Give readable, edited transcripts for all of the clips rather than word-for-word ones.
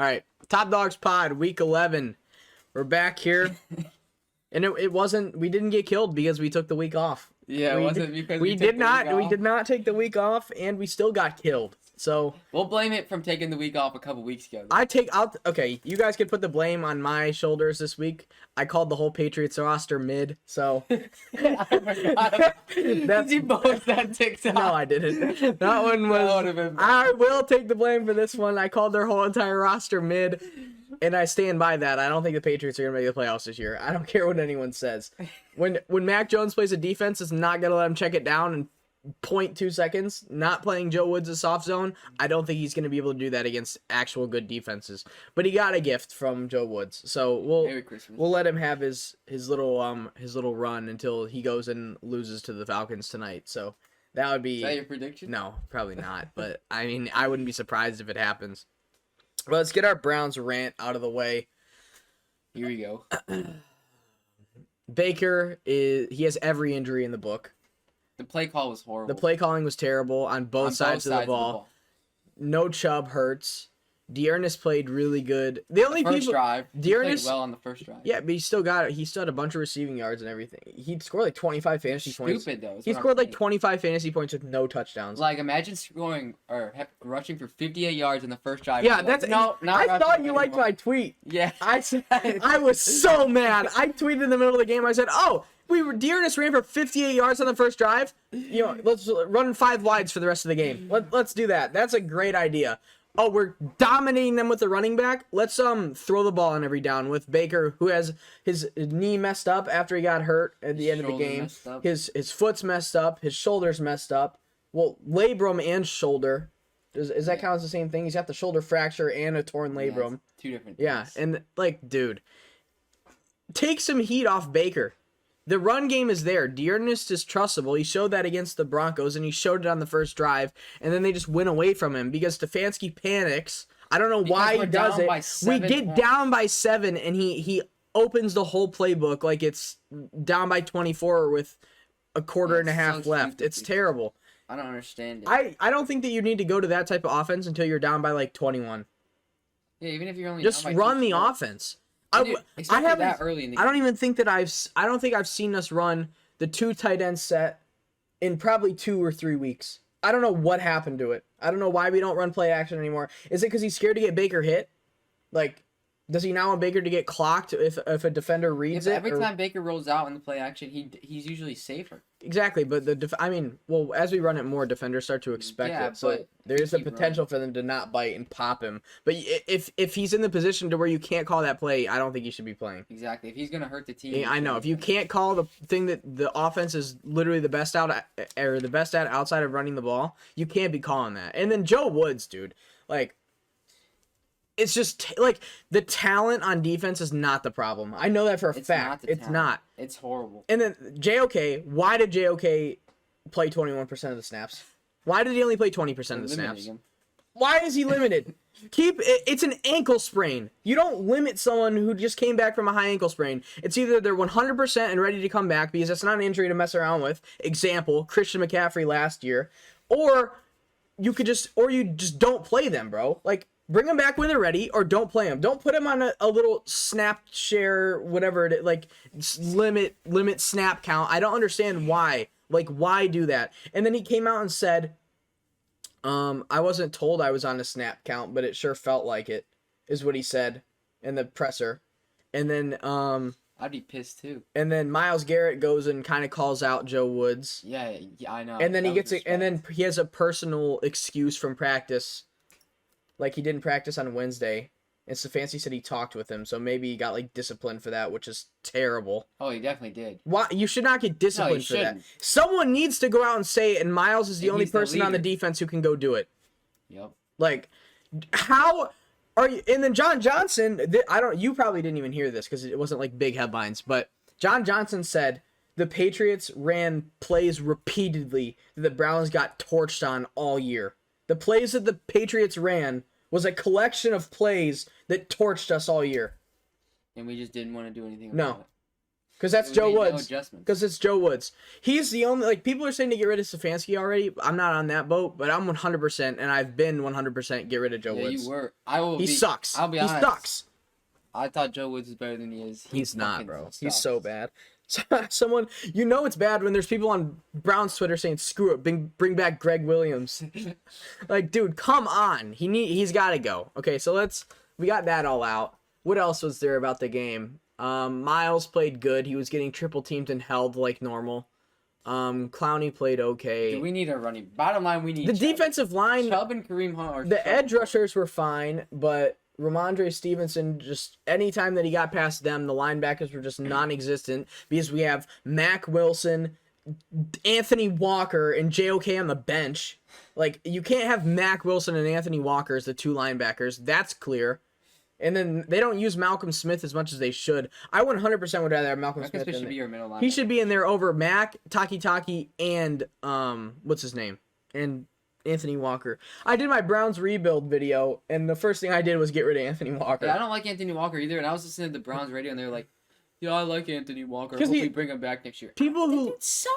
All right, Top Dogs Pod, Week 11. We're back here, and it wasn't. We didn't get killed because we took the week off. Yeah, it wasn't because we did not. We did not take the week off, and we still got killed. So we'll blame it from taking the week off a couple weeks ago. Okay, you guys can put the blame on my shoulders this week. I called the whole Patriots roster mid, so I forgot. Did you post that TikTok? No, I didn't. That one was. I will take the blame for this one. I called their whole entire roster mid, and I stand by that. I don't think the Patriots are gonna make the playoffs this year. I don't care what anyone says. When Mac Jones plays a defense, it's not gonna let him check it down in 0.2 seconds. Not playing Joe Woods' soft zone, I don't think he's gonna be able to do that against actual good defenses. But he got a gift from Joe Woods, so we'll let him have his little run until he goes and loses to the Falcons tonight. So that would be. Is that your prediction? No, probably not. But I mean, I wouldn't be surprised if it happens. Well, let's get our Browns rant out of the way. Here we go. Baker he has every injury in the book. The play call was horrible. The play calling was terrible on both sides of the ball. No Chubb hurts. Dearness played really good. The only first drive. Dearness played well on the first drive. Yeah, but he still got it. He still had a bunch of receiving yards and everything. He scored like 25 fantasy points. Stupid though. He scored like 25 fantasy points with no touchdowns. Like imagine scoring or rushing for 58 yards in the first drive. Yeah, that's no. I thought you liked my tweet. Yeah, I was so mad. I tweeted in the middle of the game. I said, "Oh, Dearness ran for 58 yards on the first drive. You know, let's run 5 wides for the rest of the game. Let's do that. That's a great idea." Oh, we're dominating them with the running back. Let's throw the ball on every down with Baker, who has his knee messed up after he got hurt at the end of the game. His foot's messed up. His shoulder's messed up. Well, labrum and shoulder. Does that count as the same thing? He's got the shoulder fracture and a torn labrum. Yeah, 2 different things. Yeah, and like, dude, take some heat off Baker. The run game is there. Dearness is trustable. He showed that against the Broncos, and he showed it on the first drive, and then they just went away from him because Stefanski panics. I don't know why he does it. We get down by 7, and he opens the whole playbook like it's down by 24 with a quarter and a half left. Stupid. It's terrible. I don't understand it. I don't think that you need to go to that type of offense until you're down by like 21. Yeah, even if you're only just down by run the offense. I haven't that early in the game. I don't think I've seen us run the 2 tight end set in probably 2 or 3 weeks. I don't know what happened to it. I don't know why we don't run play action anymore. Is it because he's scared to get Baker hit? Like, does he now want Baker to get clocked if a defender reads it? Every time Baker rolls out in the play action, he's usually safer. Exactly, but as we run it more, defenders start to expect it. So there's the potential for them to not bite and pop him. But if he's in the position to where you can't call that play, I don't think he should be playing. Exactly. If he's gonna hurt the team. Yeah, I know. If you can't call the thing that the offense is literally the best at outside of running the ball, you can't be calling that. And then Joe Woods, dude, like. It's just like the talent on defense is not the problem. I know that for a fact. It's not. It's horrible. And then JOK, why did JOK play 21% of the snaps? Why did he only play 20% of the snaps? Why is he limited? It's an ankle sprain. You don't limit someone who just came back from a high ankle sprain. It's either they're 100% and ready to come back because that's not an injury to mess around with. Example, Christian McCaffrey last year. Or you just don't play them, bro. Like, bring them back when they're ready, or don't play them. Don't put them on a little snap share, whatever it is, like limit snap count. I don't understand why. Like, why do that? And then he came out and said, I wasn't told I was on a snap count, but it sure felt like it, is what he said in the presser. And then I'd be pissed too. And then Myles Garrett goes and kind of calls out Joe Woods. Yeah, I know. And then he has a personal excuse from practice. Like, he didn't practice on Wednesday, and Stefanski said he talked with him, so maybe he got, like, disciplined for that, which is terrible. Oh, he definitely did. Why? You should not get disciplined for that. Someone needs to go out and say it, and Myles is the only person on the defense who can go do it. Yep. Like, how are you? And then John Johnson, you probably didn't even hear this because it wasn't, like, big headlines, but John Johnson said the Patriots ran plays repeatedly that the Browns got torched on all year. The plays that the Patriots ran was a collection of plays that torched us all year. And we just didn't want to do anything about it. Because that's Joe Woods. No Because it's Joe Woods. He's the only, like, people are saying to get rid of Stefanski already. I'm not on that boat, but I'm 100%, and I've been 100% get rid of Joe Woods. You were. He sucks. I'll be honest. He sucks. I thought Joe Woods was better than he is. He's not, bro. He's so bad. Someone, you know it's bad when there's people on Brown's Twitter saying, screw it, bring back Greg Williams. Like, dude, come on. He's got to go. Okay, so we got that all out. What else was there about the game? Miles played good. He was getting triple teamed and held like normal. Clowney played okay. We need a running. Bottom line, we need the defensive line. Chubb and Kareem Hunt. The edge rushers were fine, but Ramondre Stevenson, just anytime that he got past them, the linebackers were just non-existent because we have Mac Wilson, Anthony Walker, and JOK on the bench. Like, you can't have Mac Wilson and Anthony Walker as the two linebackers. That's clear. And then they don't use Malcolm Smith as much as they should. I 100% would rather have Malcolm Smith. Should be your middle linebacker. He should be in there over Mac, Taki, and what's his name? And Anthony Walker. I did my Browns rebuild video, and the first thing I did was get rid of Anthony Walker. Yeah, I don't like Anthony Walker either, and I was listening to the Browns radio, and they were like, yeah, I like Anthony Walker. Hope we bring him back next year. People who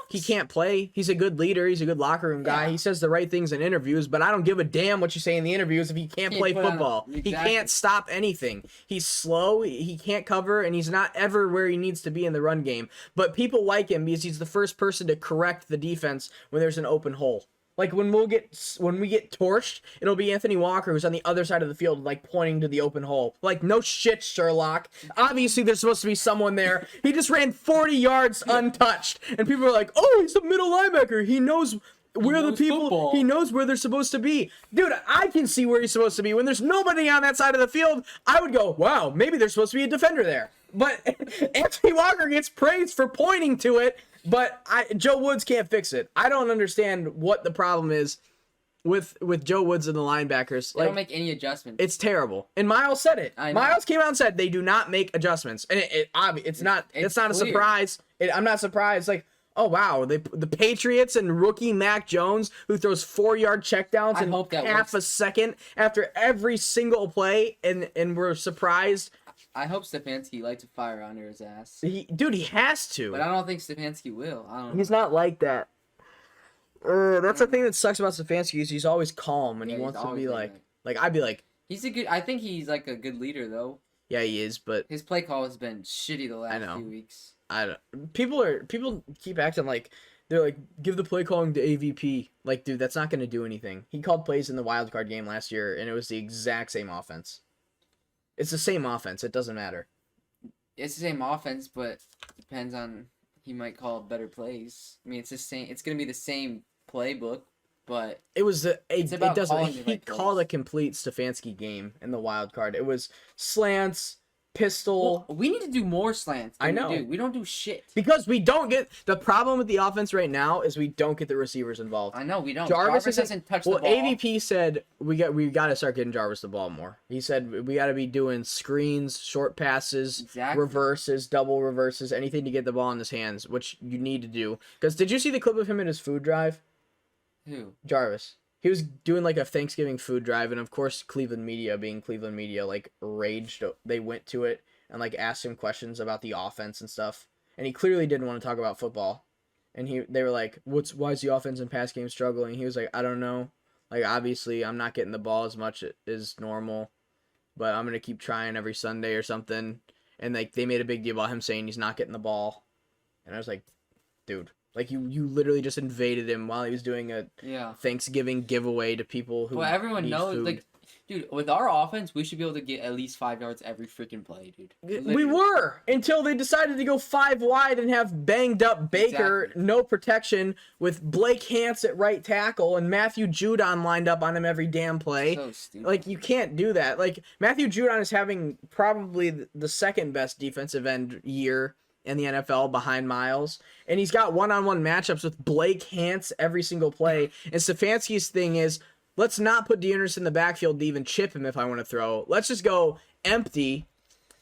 he can't play. He's a good leader. He's a good locker room guy. Yeah. He says the right things in interviews, but I don't give a damn what you say in the interviews if he can't play football. Exactly. He can't stop anything. He's slow. He can't cover, and he's not ever where he needs to be in the run game. But people like him because he's the first person to correct the defense when there's an open hole. Like, when we get torched, it'll be Anthony Walker who's on the other side of the field, like, pointing to the open hole. Like, no shit, Sherlock. Obviously, there's supposed to be someone there. He just ran 40 yards untouched. And people are like, oh, he's a middle linebacker. He knows where the people... Football. He knows where they're supposed to be. Dude, I can see where he's supposed to be. When there's nobody on that side of the field, I would go, wow, maybe there's supposed to be a defender there. But Anthony Walker gets praised for pointing to it. But Joe Woods can't fix it. I don't understand what the problem is with Joe Woods and the linebackers. They don't make any adjustments. It's terrible. And Miles said it. Miles came out and said they do not make adjustments. And it's not a surprise. I'm not surprised. Like, oh, wow. The Patriots and rookie Mac Jones, who throws 4-yard checkdowns in half a second after every single play, and we're surprised. I hope Stefanski lights a fire under his ass. He has to. But I don't think Stefanski will. He's not like that. That's the thing that sucks about Stefanski is he's always calm and he wants to be like I'd be like. I think he's like a good leader though. Yeah, he is, but his play call has been shitty the last few weeks. People keep acting like they're like, give the play calling to AVP. Like, dude, that's not going to do anything. He called plays in the wild card game last year and it was the exact same offense. It's the same offense. It doesn't matter. It's the same offense, but depends on he might call better plays. I mean, it's the same. It's gonna be the same playbook, but he called a complete Stefanski game in the wild card. It was slants, pistol. Well, we need to do more slants. I know. We don't do shit. Because we don't get... The problem with the offense right now is we don't get the receivers involved. I know, we don't. Jarvis doesn't touch the ball. AVP said we got to start getting Jarvis the ball more. He said we got to be doing screens, short passes, reverses, double reverses, anything to get the ball in his hands, which you need to do. Because did you see the clip of him in his food drive? Who? Jarvis. He was doing like a Thanksgiving food drive, and of course Cleveland media, being Cleveland media, like raged. They went to it and like asked him questions about the offense and stuff, and he clearly didn't want to talk about football. And they were like, why is the offense and pass game struggling? He was like, I don't know. Like, obviously I'm not getting the ball as much as normal, but I'm gonna keep trying every Sunday or something. And like they made a big deal about him saying he's not getting the ball, and I was like, dude. Like, you literally just invaded him while he was doing a Thanksgiving giveaway to people who everyone knows, food. Like, dude, with our offense, we should be able to get at least 5 yards every freaking play, dude. Literally. We were, until they decided to go 5 wide and have banged up Baker, no protection, with Blake Hance at right tackle and Matthew Judon lined up on him every damn play. So stupid. Like, you can't do that. Like, Matthew Judon is having probably the second best defensive end year in the NFL behind Miles, and he's got one-on-one matchups with Blake Hance every single play. And Stefanski's thing is, let's not put D'Anderson in the backfield to even chip him if I want to throw. Let's just go empty,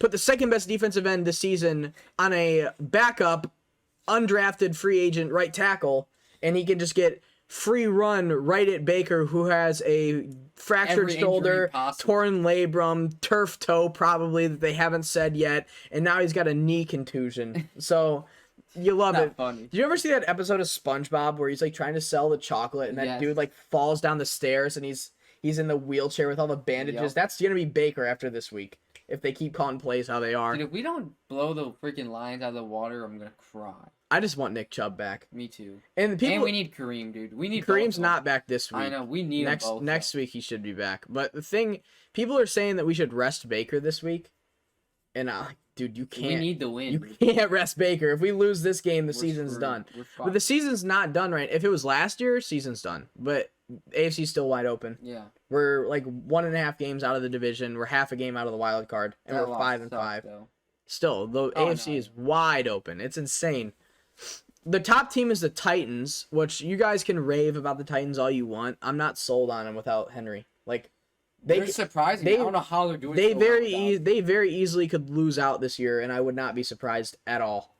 put the second best defensive end this season on a backup, undrafted free agent right tackle, and he can just get free run right at Baker, who has a fractured shoulder, torn labrum, turf toe probably that they haven't said yet, and now he's got a knee contusion. So you love it. Funny. Did you ever see that episode of SpongeBob where he's like trying to sell the chocolate and that dude like falls down the stairs and he's in the wheelchair with all the bandages? Yep. That's gonna be Baker after this week if they keep calling plays how they are. Dude, if we don't blow the freaking Lions out of the water, I'm gonna cry. I just want Nick Chubb back. Me too. And we need Kareem, dude. We need Kareem's not back this week. I know. We need next week. He should be back. But the thing, people are saying that we should rest Baker this week, and dude, you can't. We need the win. You can't rest Baker. If we lose this game, the season's done. But the season's not done, right? If it was last year, season's done. But AFC's still wide open. Yeah. We're like 1.5 games out of the division. We're half a game out of the wild card, and we're 5-5. Still, the AFC is wide open. It's insane. The top team is the Titans, which you guys can rave about the Titans all you want. I'm not sold on them without Henry. Like, they're surprising. I don't know how they're doing. They very easily could lose out this year, and I would not be surprised at all.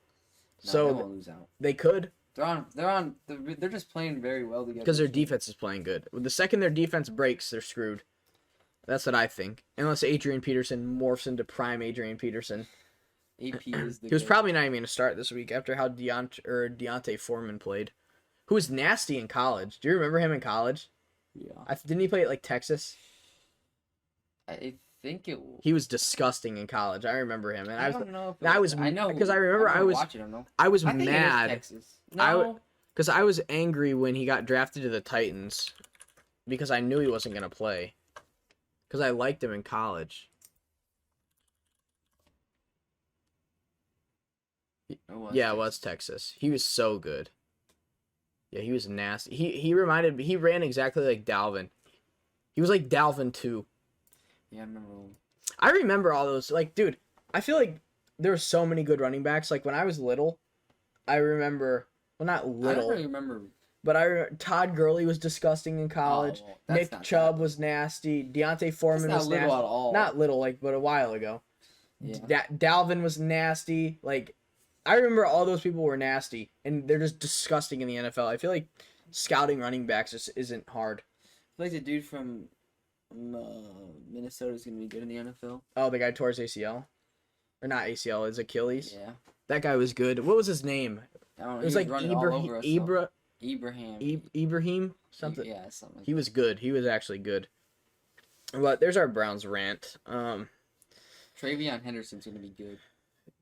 No, so they won't lose out. They could. They're just playing very well together. Because their defense is playing good. The second their defense breaks, they're screwed. That's what I think. Unless Adrian Peterson morphs into prime Adrian Peterson. AP is the he was probably not even going to start this week after how Deontay Foreman played, who was nasty in college. Do you remember him in college? Yeah. Didn't he play at like Texas? I think it. He was disgusting in college. I remember him, and I know because I remember I was mad. Texas. No. Because I was angry when he got drafted to the Titans, because I knew he wasn't going to play. Because I liked him in college. It was Texas. He was so good. Yeah, he was nasty. He ran exactly like Dalvin. He was like Dalvin too. Yeah, I remember all those. Like, dude, I feel like there were so many good running backs. Like when I was little, I remember. Well, not little. I don't really remember. But Todd Gurley was disgusting in college. Nick Chubb was nasty. Deontay Foreman was nasty. Not little at all. Not little, but a while ago. Yeah. Dalvin was nasty. Like, I remember all those people were nasty, and they're just disgusting in the NFL. I feel like scouting running backs just isn't hard. I feel like the dude from Minnesota is going to be good in the NFL. Oh, the guy tore his ACL? Or not ACL, his Achilles? Yeah. That guy was good. What was his name? I don't know. It was like Ibrahim? Something. Yeah, something like He was good. He was actually good. But there's our Browns rant. Travion Henderson's going to be good.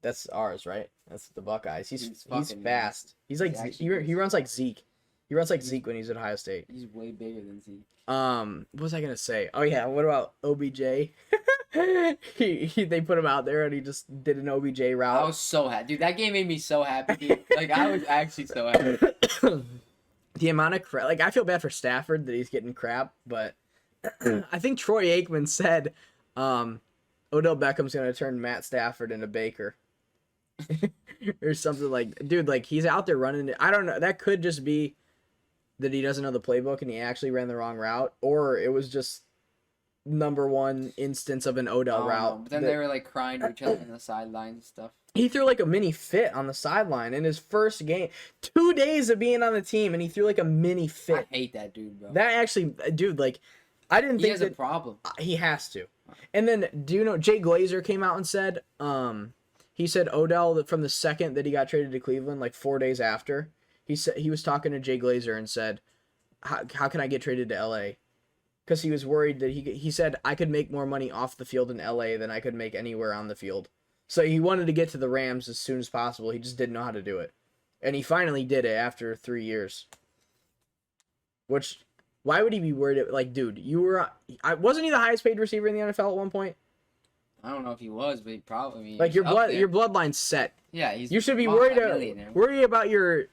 That's ours, right? That's the Buckeyes. He's fast. He's like he runs like Zeke. He runs like Zeke when he's at Ohio State. He's way bigger than Zeke. What was I gonna say? Oh yeah, what about OBJ? They put him out there and he just did an OBJ route. I was so happy, dude. That game made me so happy, dude. Like I was actually so happy. The amount of crap, like I feel bad for Stafford that he's getting crap, but I think Troy Aikman said Odell Beckham's gonna turn Matt Stafford into Baker. Or something like, dude, like he's out there running. I don't know. That could just be that he doesn't know the playbook and he actually ran the wrong route, or it was just number one instance of an Odell route. But then they were like crying to each other on the sidelines and stuff. He threw like a mini fit on the sideline in his first game. 2 days of being on the team, and he threw like a mini fit. I hate that dude, bro. That actually, dude, like, I didn't think he has a problem. He has to. And then, do you know, Jay Glazer came out and said, he said Odell, from the second that he got traded to Cleveland, like 4 days after, he said he was talking to Jay Glazer and said, how can I get traded to LA? Because he was worried that he said, I could make more money off the field in LA than I could make anywhere on the field. So he wanted to get to the Rams as soon as possible. He just didn't know how to do it. And he finally did it after 3 years. Which, why would he be worried? Like, dude, wasn't he the highest paid receiver in the NFL at one point? I don't know if he was, but he probably. I mean, like your bloodline's set. Yeah, you should be worry about your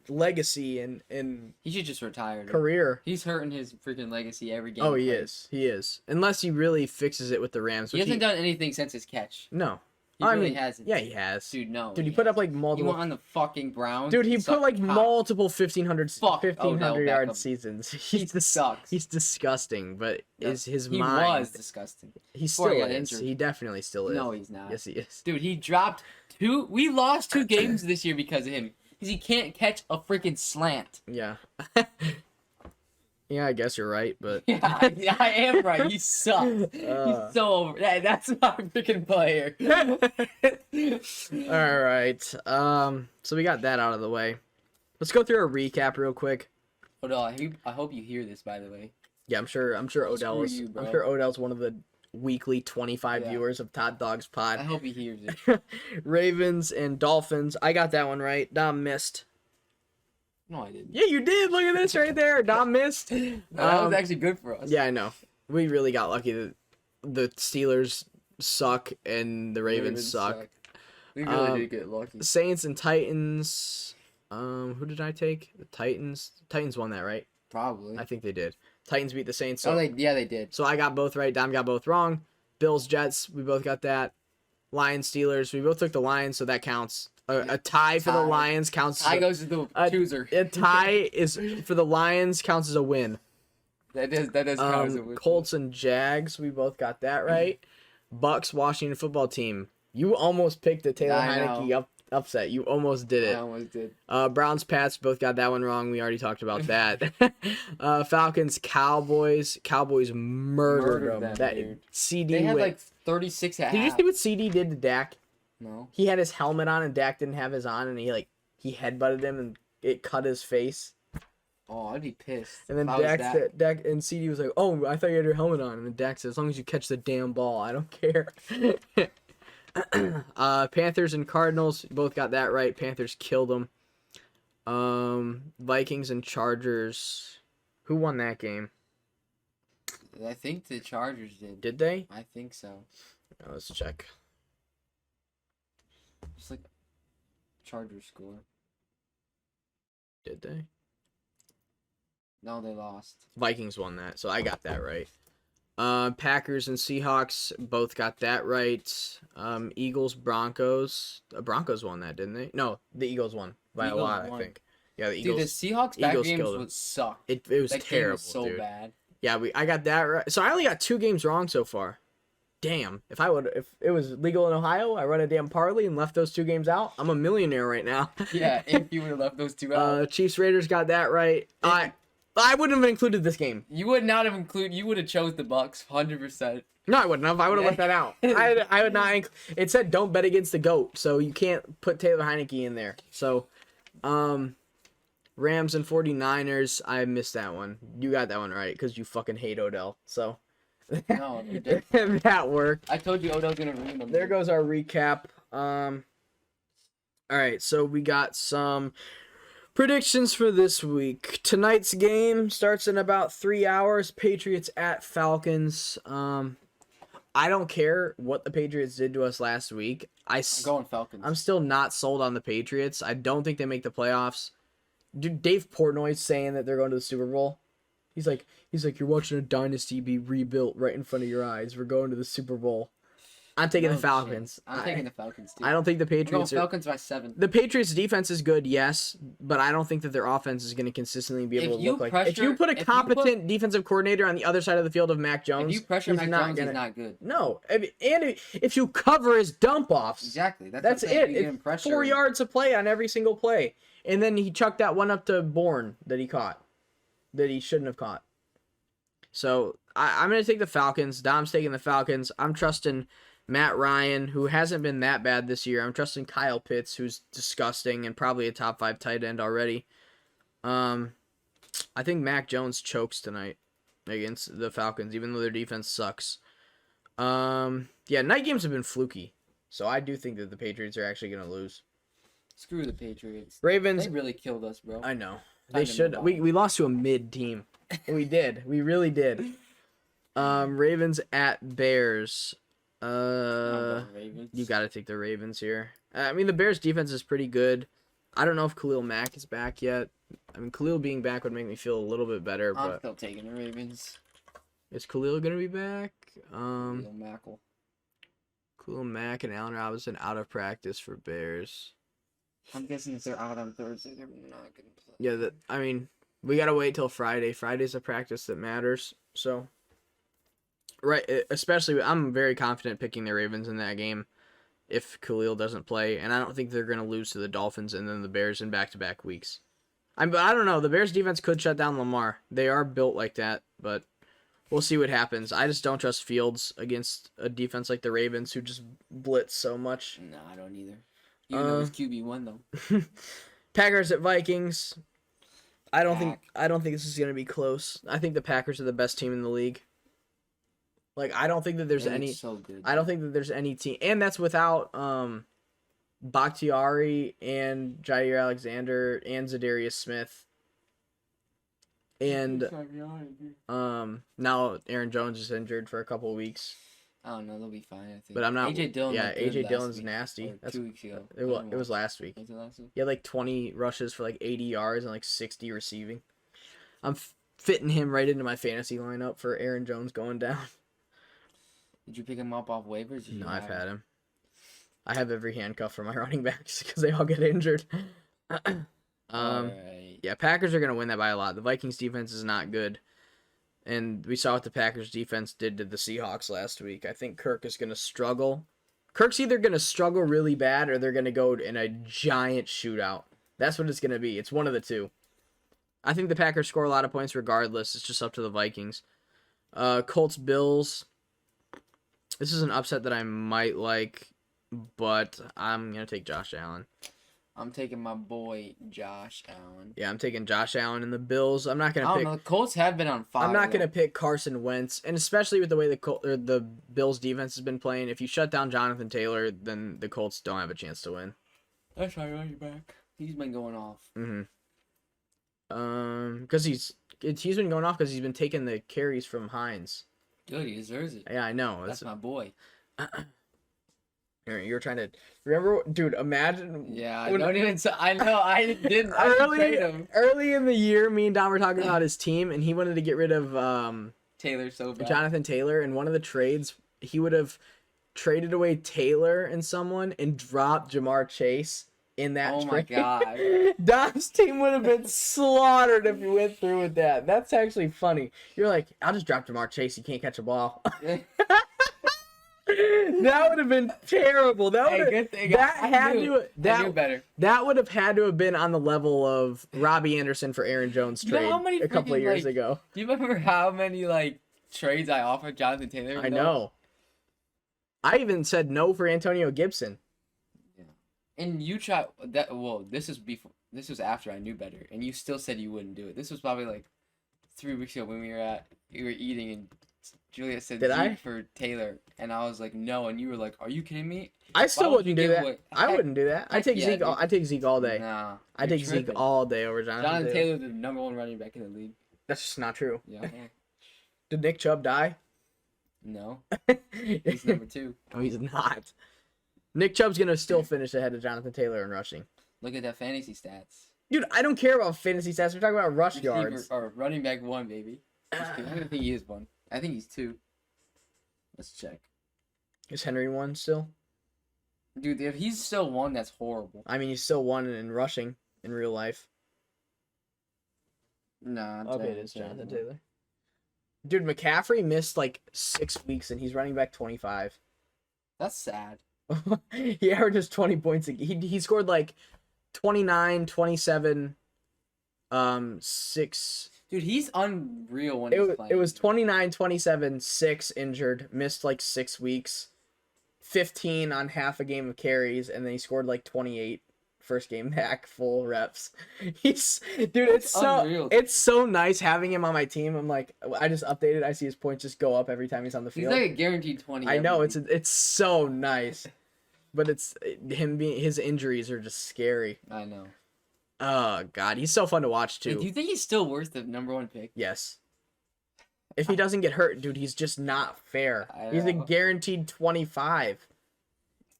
legacy and he should just retire. Career. He's hurting his freaking legacy every game. Oh, he is. Unless he really fixes it with the Rams. He hasn't done anything since his catch. No. He really hasn't. Yeah, he has. Dude, no. Dude, he put up like multiple. He went on the fucking Browns. Dude, he put like multiple 1,500 yard seasons. He sucks. He's disgusting, but his mind. He was disgusting. He still is. He definitely still is. No, he's not. Yes, he is. Dude, he dropped 2. We lost 2 games this year because of him. because he can't catch a freaking slant. Yeah. Yeah, I guess you're right, but Yeah, I am right. He sucks. He's so over. That's my freaking player. all right. So we got that out of the way. Let's go through a recap real quick. Odell, I hope you hear this, by the way. Yeah, I'm sure Odell is. You, I'm sure Odell's one of the weekly 25 viewers of Todd Dawgs Pod. I hope he hears it. Ravens and Dolphins. I got that one right. Dom missed. No, I didn't. Yeah, you did. Look at this right there. Dom missed. No, that was actually good for us. Yeah, I know. We really got lucky that the Steelers suck and the Ravens suck. We really did get lucky. Saints and Titans. Who did I take? The Titans. Titans won that, right? Probably. I think they did. Titans beat the Saints. So, they did. So I got both right. Dom got both wrong. Bills, Jets. We both got that. Lions, Steelers. We both took the Lions, so that counts. A tie for the Lions counts. Tie goes to the chooser. A tie is for the Lions counts as a win. That does count as a win. Colts and Jags. We both got that right. Bucks, Washington football team. You almost picked the Taylor Heineke upset. You almost did it. I almost did. Browns, Pats. Both got that one wrong. We already talked about that. Falcons, Cowboys. Cowboys murdered them. That dude. CD. They had like 36 at Did you see what CD did to Dak? No. He had his helmet on and Dak didn't have his on, and he headbutted him and it cut his face. Oh, I'd be pissed. And then Dak and CD was like, "Oh, I thought you had your helmet on." And then Dak said, "As long as you catch the damn ball, I don't care." Panthers and Cardinals both got that right. Panthers killed them. Vikings and Chargers. Who won that game? I think the Chargers did. Did they? I think so. Let's check. It's like Chargers score. Did they? No, they lost. Vikings won that, so I got that right. Packers and Seahawks both got that right. Eagles, Broncos. The Broncos won that, didn't they? No, the Eagles won by a lot, I think. Yeah, the Eagles. Dude, the Seahawks back games would suck. It was that terrible, game was so dude. bad. Yeah, I got that right. So I only got 2 games wrong so far. Damn. If it was legal in Ohio, I run a damn parlay and left those 2 games out. I'm a millionaire right now. Yeah, if you would have left those 2 out. Chiefs Raiders got that right. I wouldn't have included this game. You would not have included. You would have chose the Bucks, 100%. No, I wouldn't have. I would have left that out. I would not. It said don't bet against the GOAT, so you can't put Taylor Heineke in there. So, Rams and 49ers, I missed that one. You got that one right because you fucking hate Odell. So, no, you did. That worked. I told you Odell's gonna ruin them. There goes our recap. All right, so we got some predictions for this week. Tonight's game starts in about 3 hours. Patriots at Falcons. I don't care what the Patriots did to us last week. I'm going Falcons. I'm still not sold on the Patriots. I don't think they make the playoffs. Dude, Dave Portnoy's saying that they're going to the Super Bowl. He's like, you're watching a dynasty be rebuilt right in front of your eyes. We're going to the Super Bowl. I'm taking the Falcons. I'm taking the Falcons too. I don't think the Patriots Falcons by 7. The Patriots' defense is good, yes, but I don't think that their offense is going to consistently be able to look like. If you put a competent defensive coordinator on the other side of the field of Mac Jones, if you pressure Mac Jones, he's not good. No, and if you cover his dump offs, exactly. That's it. 4 yards of play on every single play, and then he chucked that one up to Bourne that he caught, that he shouldn't have caught. So I'm going to take the Falcons. Dom's taking the Falcons. I'm trusting Matt Ryan, who hasn't been that bad this year. I'm trusting Kyle Pitts, who's disgusting and probably a top 5 tight end already. I think Mac Jones chokes tonight against the Falcons, even though their defense sucks. Yeah, night games have been fluky, so I do think that the Patriots are actually going to lose. Screw the Patriots. Ravens. They really killed us, bro. I know. They should. We lost to a mid team. We did. We really did. Ravens at Bears. You got to take the Ravens here. I mean, the Bears' defense is pretty good. I don't know if Khalil Mack is back yet. I mean, Khalil being back would make me feel a little bit better. I'm but still taking the Ravens. Is Khalil going to be back? Khalil Mack and Allen Robinson out of practice for Bears. I'm guessing if they're out on Thursday, they're not going to play. Yeah, I mean, we got to wait till Friday. Friday's a practice that matters. So, right, especially, I'm very confident picking the Ravens in that game. if Khalil doesn't play, and I don't think they're going to lose to the Dolphins and then the Bears in back-to-back weeks. But I don't know. The Bears defense could shut down Lamar. They are built like that, but we'll see what happens. I just don't trust Fields against a defense like the Ravens who just blitz so much. No, I don't either. Even though it's QB1 though. Packers at Vikings. I don't think this is going to be close. I think the Packers are the best team in the league. Like I don't think that there's any so good. I don't think that there's any team, and that's without Bakhtiari and Jair Alexander and Zadarius Smith. And now Aaron Jones is injured for a couple of weeks. I don't know, they'll be fine, I think. But I'm not. AJ Dillon. Yeah, AJ Dillon's nasty. That's 2 weeks ago. It was last week. Was it last week? He had like 20 rushes for like 80 yards and like 60 receiving. I'm fitting him right into my fantasy lineup for Aaron Jones going down. Did you pick him up off waivers? No, I've had him. I have every handcuff for my running backs because they all get injured. Right. Yeah, Packers are going to win that by a lot. The Vikings defense is not good. And we saw what the Packers defense did to the Seahawks last week. I think Kirk is going to struggle. Kirk's either going to struggle really bad or they're going to go in a giant shootout. That's what it's going to be. It's one of the two. I think the Packers score a lot of points regardless. It's just up to the Vikings. Colts Bills. This is an upset that I might like, but I'm going to take Josh Allen. I'm taking my boy Josh Allen. Yeah, I'm taking Josh Allen and the Bills. I'm not going to pick. The Colts have been on fire. I'm not going to pick Carson Wentz, and especially with the way the Bills defense has been playing, if you shut down Jonathan Taylor, then the Colts don't have a chance to win. That's my running back. He's been going off. Because he's been going off because he's been taking the carries from Hines. Good, he deserves it. Yeah, I know. That's my boy. You're trying to remember, dude. Imagine. Yeah, I don't even. I know. I didn't. Early in the year, me and Don were talking about his team, and he wanted to get rid of Taylor so bad. Jonathan Taylor. In one of the trades, he would have traded away Taylor and someone and dropped Jamar Chase in that. Oh my god. Don's team would have been slaughtered if you went through with that. That's actually funny. You're like, I'll just drop Jamar Chase. He can't catch a ball. That would have been terrible. That would That would have had to have been on the level of Robbie Anderson for Aaron Jones trade a couple of years ago. Do you remember how many trades I offered Jonathan Taylor? I know. I even said no for Antonio Gibson. Yeah. And you tried that. Well, this was after I knew better, and you still said you wouldn't do it. This was probably 3 weeks ago when we were eating and Julia said Zeke for Taylor, and I was like, no, and you were like, are you kidding me? I still wouldn't do that. I wouldn't do that. I take Zeke. I take Zeke all day. Nah, I take Zeke all day over Jonathan Taylor, the number 1 running back in the league. That's just not true. Yeah. Did Nick Chubb die? No. He's number 2. No, he's not. Nick Chubb's gonna still finish ahead of Jonathan Taylor in rushing. Look at that fantasy stats. Dude, I don't care about fantasy stats. We're talking about rush yards. Or running back 1, baby. I don't think he is 1. I think he's 2. Let's check. Is Henry 1 still? Dude, if he's still 1, that's horrible. I mean, he's still 1 in rushing in real life. Nah. Okay, it is Jonathan Taylor. Dude, McCaffrey missed 6 weeks, and he's running back 25. That's sad. He averages 20 points. He scored 29, 27, 6... Dude, he's unreal when he's playing. It was 29, 27, 6 injured, missed 6 weeks, 15 on half a game of carries, and then he scored 28 first game back, full reps. It's so nice having him on my team. I'm I just updated. I see his points just go up every time he's on the field. He's a guaranteed 20. I know it's so nice, but it's his injuries are just scary. I know. Oh, God. He's so fun to watch, too. Wait, do you think he's still worth the number 1 pick? Yes. If he doesn't get hurt, dude, he's just not fair. He's a guaranteed 25.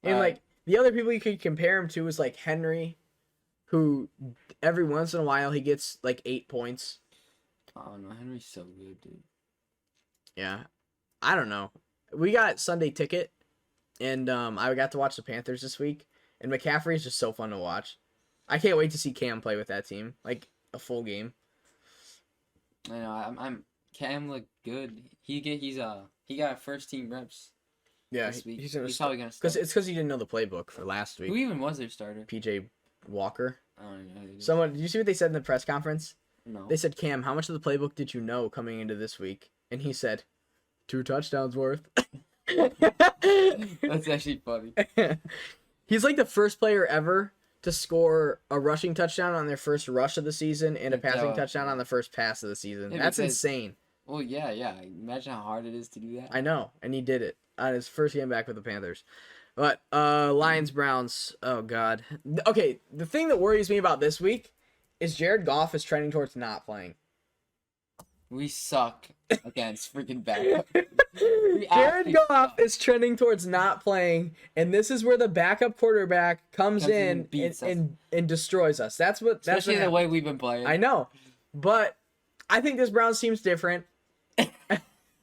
And, the other people you could compare him to is, Henry, who every once in a while he gets, 8 points. Oh, no. Henry's so good, dude. Yeah. I don't know. We got Sunday ticket, and I got to watch the Panthers this week, and McCaffrey is just so fun to watch. I can't wait to see Cam play with that team, a full game. I know. Cam looked good. He got first team reps. Yeah, this week. he's probably gonna start. because he didn't know the playbook for last week. Who even was their starter? PJ Walker. I don't even know. Who it is. Someone, did you see what they said in the press conference? No. They said, Cam, how much of the playbook did you know coming into this week? And he said, 2 touchdowns worth. That's actually funny. He's like the first player ever to score a rushing touchdown on their first rush of the season and a passing touchdown on the first pass of the season. Yeah, That's because- insane. Well, yeah. Imagine how hard it is to do that. I know, and he did it on his first game back with the Panthers. But Lions Browns, oh god. Okay, the thing that worries me about this week is Jared Goff is trending towards not playing. We suck against freaking backup. Jared Goff is trending towards not playing, and this is where the backup quarterback comes in and destroys us. Especially the way we've been playing. I know, but I think this Browns team's different.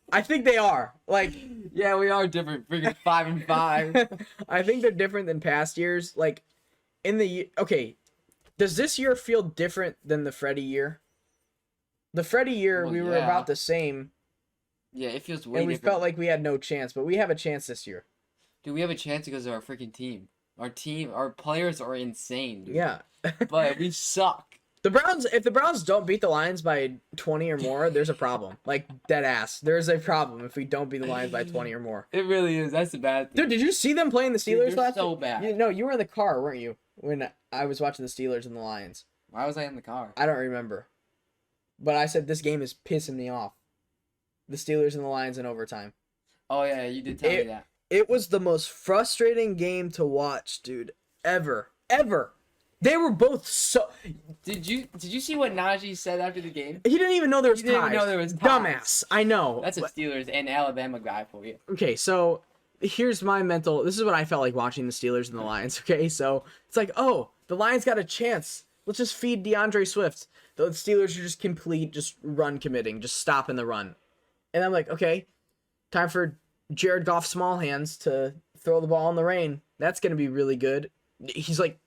I think they are. Like, yeah, we are different. Freaking 5-5. I think they're different than past years. Like, does this year feel different than the Freddie year? The Freddie year, we were about the same. Yeah, it feels way and we different. felt like we had no chance, but we have a chance this year. Dude, we have a chance because of our freaking team. Our players are insane, dude. Yeah. But we suck. If the Browns don't beat the Lions by 20 or more, there's a problem. Like, dead ass. There's a problem if we don't beat the Lions by 20 or more. It really is. That's the bad thing. Dude, did you see them playing the Steelers last so week? bad. No, you were in the car, weren't you? When I was watching the Steelers and the Lions. Why was I in the car? I don't remember. But I said this game is pissing me off. The Steelers and the Lions in overtime. Oh, yeah, you did tell me that. It was the most frustrating game to watch, dude. Ever. They were both so... Did you see what Najee said after the game? He didn't even know there was ties. He didn't even know there was ties. Dumbass. I know. That's a Steelers and Alabama guy for you. Okay, so here's my mental... This is what I felt like watching the Steelers and the Lions, okay? So it's like, oh, the Lions got a chance. Let's just feed DeAndre Swift. The Steelers are just run committing, just stopping the run. And I'm like, okay, time for Jared Goff small hands to throw the ball in the rain. That's going to be really good. He's like,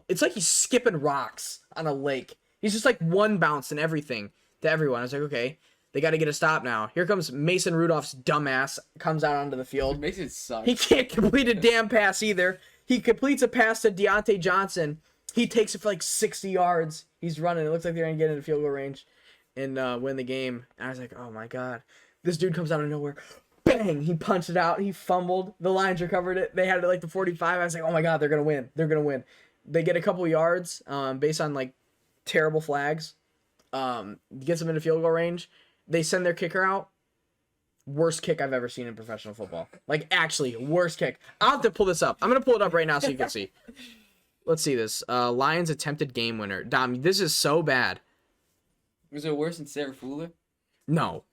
it's like he's skipping rocks on a lake. He's just like one bounce and everything to everyone. I was like, okay, they got to get a stop now. Here comes Mason Rudolph's dumbass, comes out onto the field. Mason sucks. He can't complete a damn pass either. He completes a pass to Deontay Johnson. He takes it for like 60 yards. He's running. It looks like they're going to get into field goal range and win the game. And I was like, oh my God. This dude comes out of nowhere. Bang! He punched it out. He fumbled. The Lions recovered it. They had it at like the 45. I was like, oh my God, they're going to win. They're going to win. They get a couple yards based on like terrible flags. Gets them into field goal range. They send their kicker out. Worst kick I've ever seen in professional football. Like, actually, worst kick. I'll have to pull this up. I'm going to pull it up right now so you can see. Let's see this. Lions attempted game winner. Dom, this is so bad. Was it worse than Sarah Fuller? No.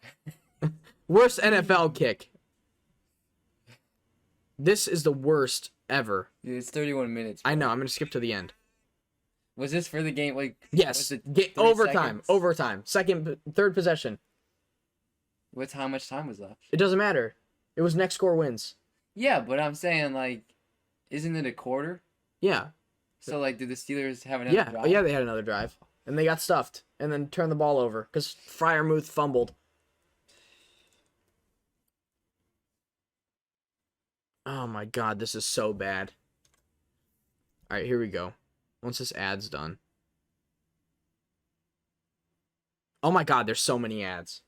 Worst NFL kick. This is the worst ever. Dude, it's 31 minutes. I know. I'm going to skip to the end. Was this for the game? Like, yes. was it Overtime. 3 seconds? Overtime. Third possession. How much time was left? It doesn't matter. It was next score wins. Yeah, but I'm saying, like, isn't it a quarter? Yeah. So, like, did the Steelers have another drive? Yeah, they had another drive. And they got stuffed. And then turned the ball over. Because Freiermuth fumbled. Oh my God, this is so bad. Alright, here we go. Once this ad's done. Oh my God, there's so many ads.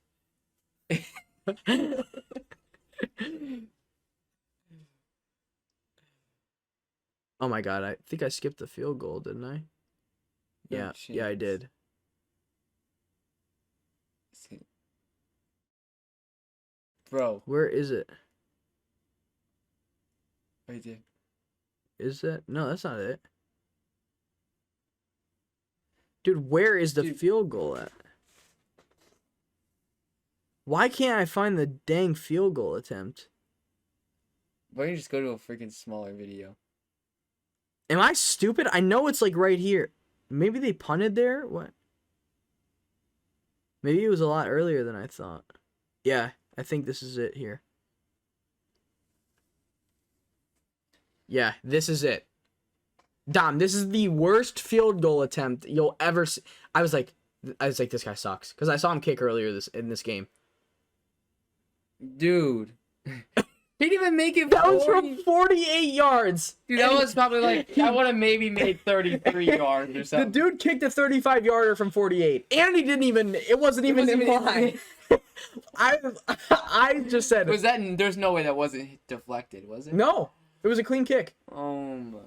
Oh my God, I think I skipped the field goal, didn't I? Yeah, I did. Bro. Where is it? Right there. Is that? No, that's not it. Dude, where is the field goal at? Why can't I find the dang field goal attempt? Why don't you just go to a freaking smaller video? Am I stupid? I know it's like right here. Maybe they punted there? What? Maybe it was a lot earlier than I thought. Yeah, I think this is it here. Yeah, this is it. Dom, this is the worst field goal attempt you'll ever see. I was like, this guy sucks. Because I saw him kick earlier in this game. Dude. He didn't even make it. That was from 48 yards. Dude, that was probably like, I would have maybe made 33 yards or something. The dude kicked a 35-yarder from 48, and he didn't even. It wasn't even in line. I just said. Was that? There's no way that wasn't deflected, was it? No, it was a clean kick. Oh my.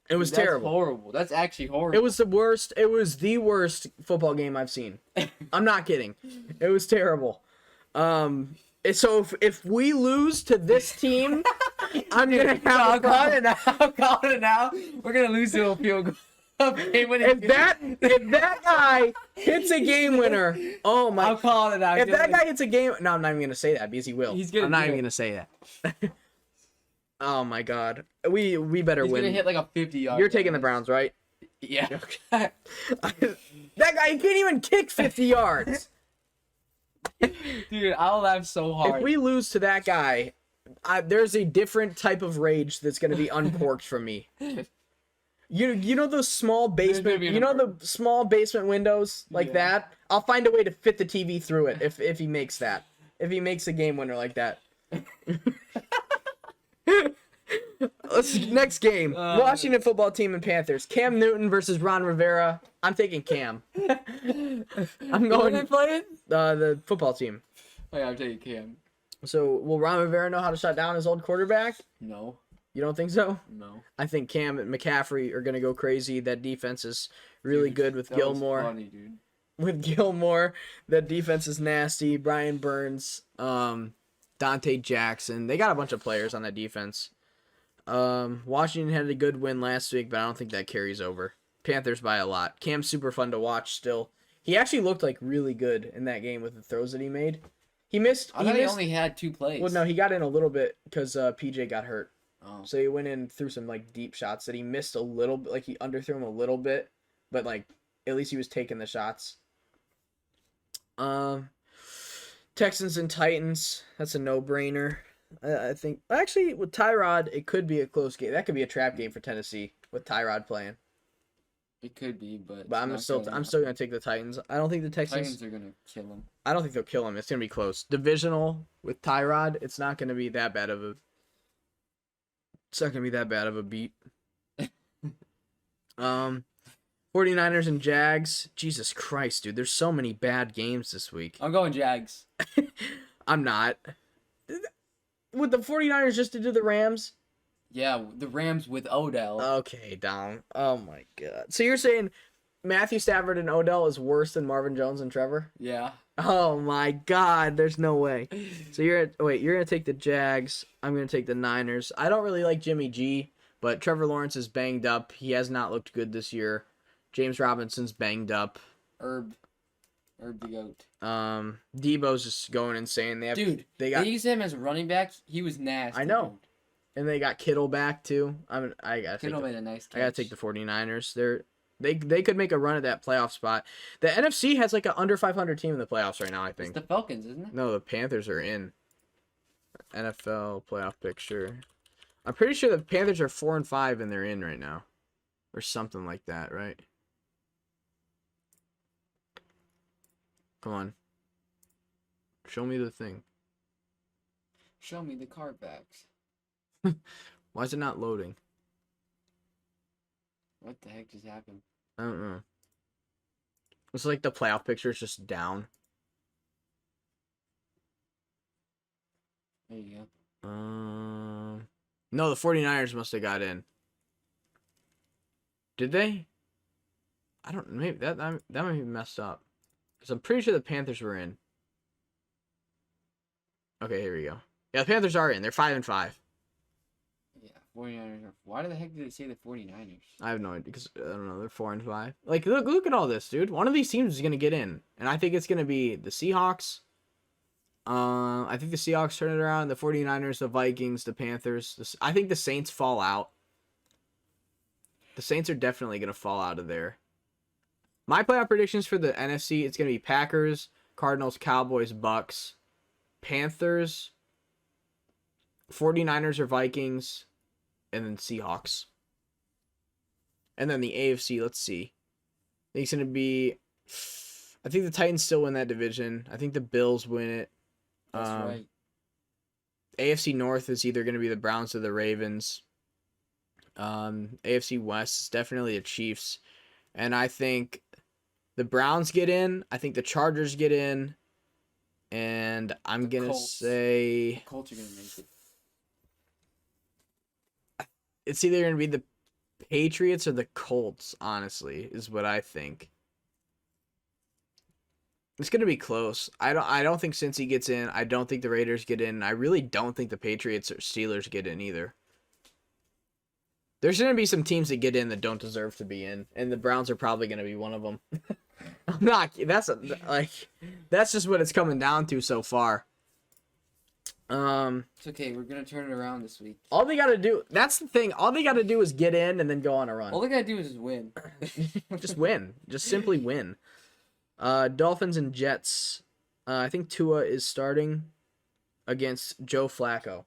It was terrible. Horrible. That's actually horrible. It was the worst. It was the worst football game I've seen. I'm not kidding. It was terrible. So if we lose to this team, I'm gonna have. I'll call it now. I'll call it now. We're gonna lose to a field goal. If that guy hits a game winner, oh my! I'll call it out. If that guy hits a game, no, I'm not even gonna say that because he will. I'm not even gonna say that. Oh my God, we better win. He's gonna hit like a 50-yard. You're taking the Browns, right? Yeah. That guy can't even kick 50 yards. Dude, I'll laugh so hard. If we lose to that guy, there's a different type of rage that's gonna be uncorked from me. You know those small basement, the small basement windows like that? I'll find a way to fit the TV through it if he makes that. If he makes a game winner like that. Next game. Washington football team and Panthers. Cam Newton versus Ron Rivera. I'm taking Cam. I'm going to play it? The football team. Oh yeah, I'm taking Cam. So will Ron Rivera know how to shut down his old quarterback? No. You don't think so? No. I think Cam and McCaffrey are going to go crazy. That defense is really good with Gilmore. Funny, dude. With Gilmore, that defense is nasty. Brian Burns, Dante Jackson. They got a bunch of players on that defense. Washington had a good win last week, but I don't think that carries over. Panthers by a lot. Cam's super fun to watch still. He actually looked like really good in that game with the throws that he made. He missed. I thought he only had 2 plays. Well, no, he got in a little bit because PJ got hurt. Oh. So he went in through some like deep shots that he missed a little bit, like he underthrew him a little bit, but like at least he was taking the shots. Texans and Titans, that's a no-brainer. I think actually with Tyrod, it could be a close game. That could be a trap game for Tennessee with Tyrod playing. It could be, but I'm still gonna take the Titans. I don't think the Titans are gonna kill him. I don't think they'll kill him. It's gonna be close. Divisional with Tyrod, it's not gonna be that bad of a. It's not going to be that bad of a beat. 49ers and Jags. Jesus Christ, dude. There's so many bad games this week. I'm going Jags. I'm not. With the 49ers just to do the Rams? Yeah, the Rams with Odell. Okay, down. Oh, my God. So you're saying Matthew Stafford and Odell is worse than Marvin Jones and Trevor? Yeah. Oh my God, there's no way. So you're gonna take the Jags. I'm gonna take the Niners. I don't really like Jimmy G, but Trevor Lawrence is banged up. He has not looked good this year. James Robinson's banged up. Herb the goat. Debo's just going insane. They use him as a running back. He was nasty. I know. And they got Kittle back too. Kittle made a nice catch. I gotta take the 49ers. They could make a run at that playoff spot. The NFC has like an under 500 team in the playoffs right now, I think. It's the Falcons, isn't it? No, the Panthers are in. NFL playoff picture. I'm pretty sure the Panthers are 4-5 and they're in right now. Or something like that, right? Come on. Show me the thing. Show me the card backs. Why is it not loading? What the heck just happened? I don't know. It's like the playoff picture is just down. There you go. No, the 49ers must have got in. Did they? I don't. Maybe that might be messed up. Because I'm pretty sure the Panthers were in. Okay, here we go. Yeah, the Panthers are in. They're 5-5. Yeah, 49ers are. Why the heck did they say the 49ers? I have no idea because I don't know. They're 4-5. Like, look at all this, dude. One of these teams is gonna get in, and I think it's gonna be the Seahawks. I think the Seahawks turn it around. The 49ers, the Vikings, the Panthers. I think the Saints fall out. The Saints are definitely gonna fall out of there. My playoff predictions for the NFC, it's gonna be Packers, Cardinals, Cowboys, Bucks, Panthers, 49ers or Vikings, and then Seahawks. And then the AFC, let's see. I think it's going to be... I think the Titans still win that division. I think the Bills win it. That's right. AFC North is either going to be the Browns or the Ravens. AFC West is definitely the Chiefs. And I think the Browns get in. I think the Chargers get in. And I'm going to say... The Colts are going to make it. It's either going to be the Patriots or the Colts, honestly, is what I think. It's going to be close. I don't think Cincy gets in. I don't think the Raiders get in. I really don't think the Patriots or Steelers get in either. There's going to be some teams that get in that don't deserve to be in, and the Browns are probably going to be one of them. That's just what it's coming down to so far. It's okay. We're going to turn it around this week. All they got to do, that's the thing. All they got to do is get in and then go on a run. All they got to do is just win. Just win. Just simply win. Dolphins and Jets. I think Tua is starting against Joe Flacco.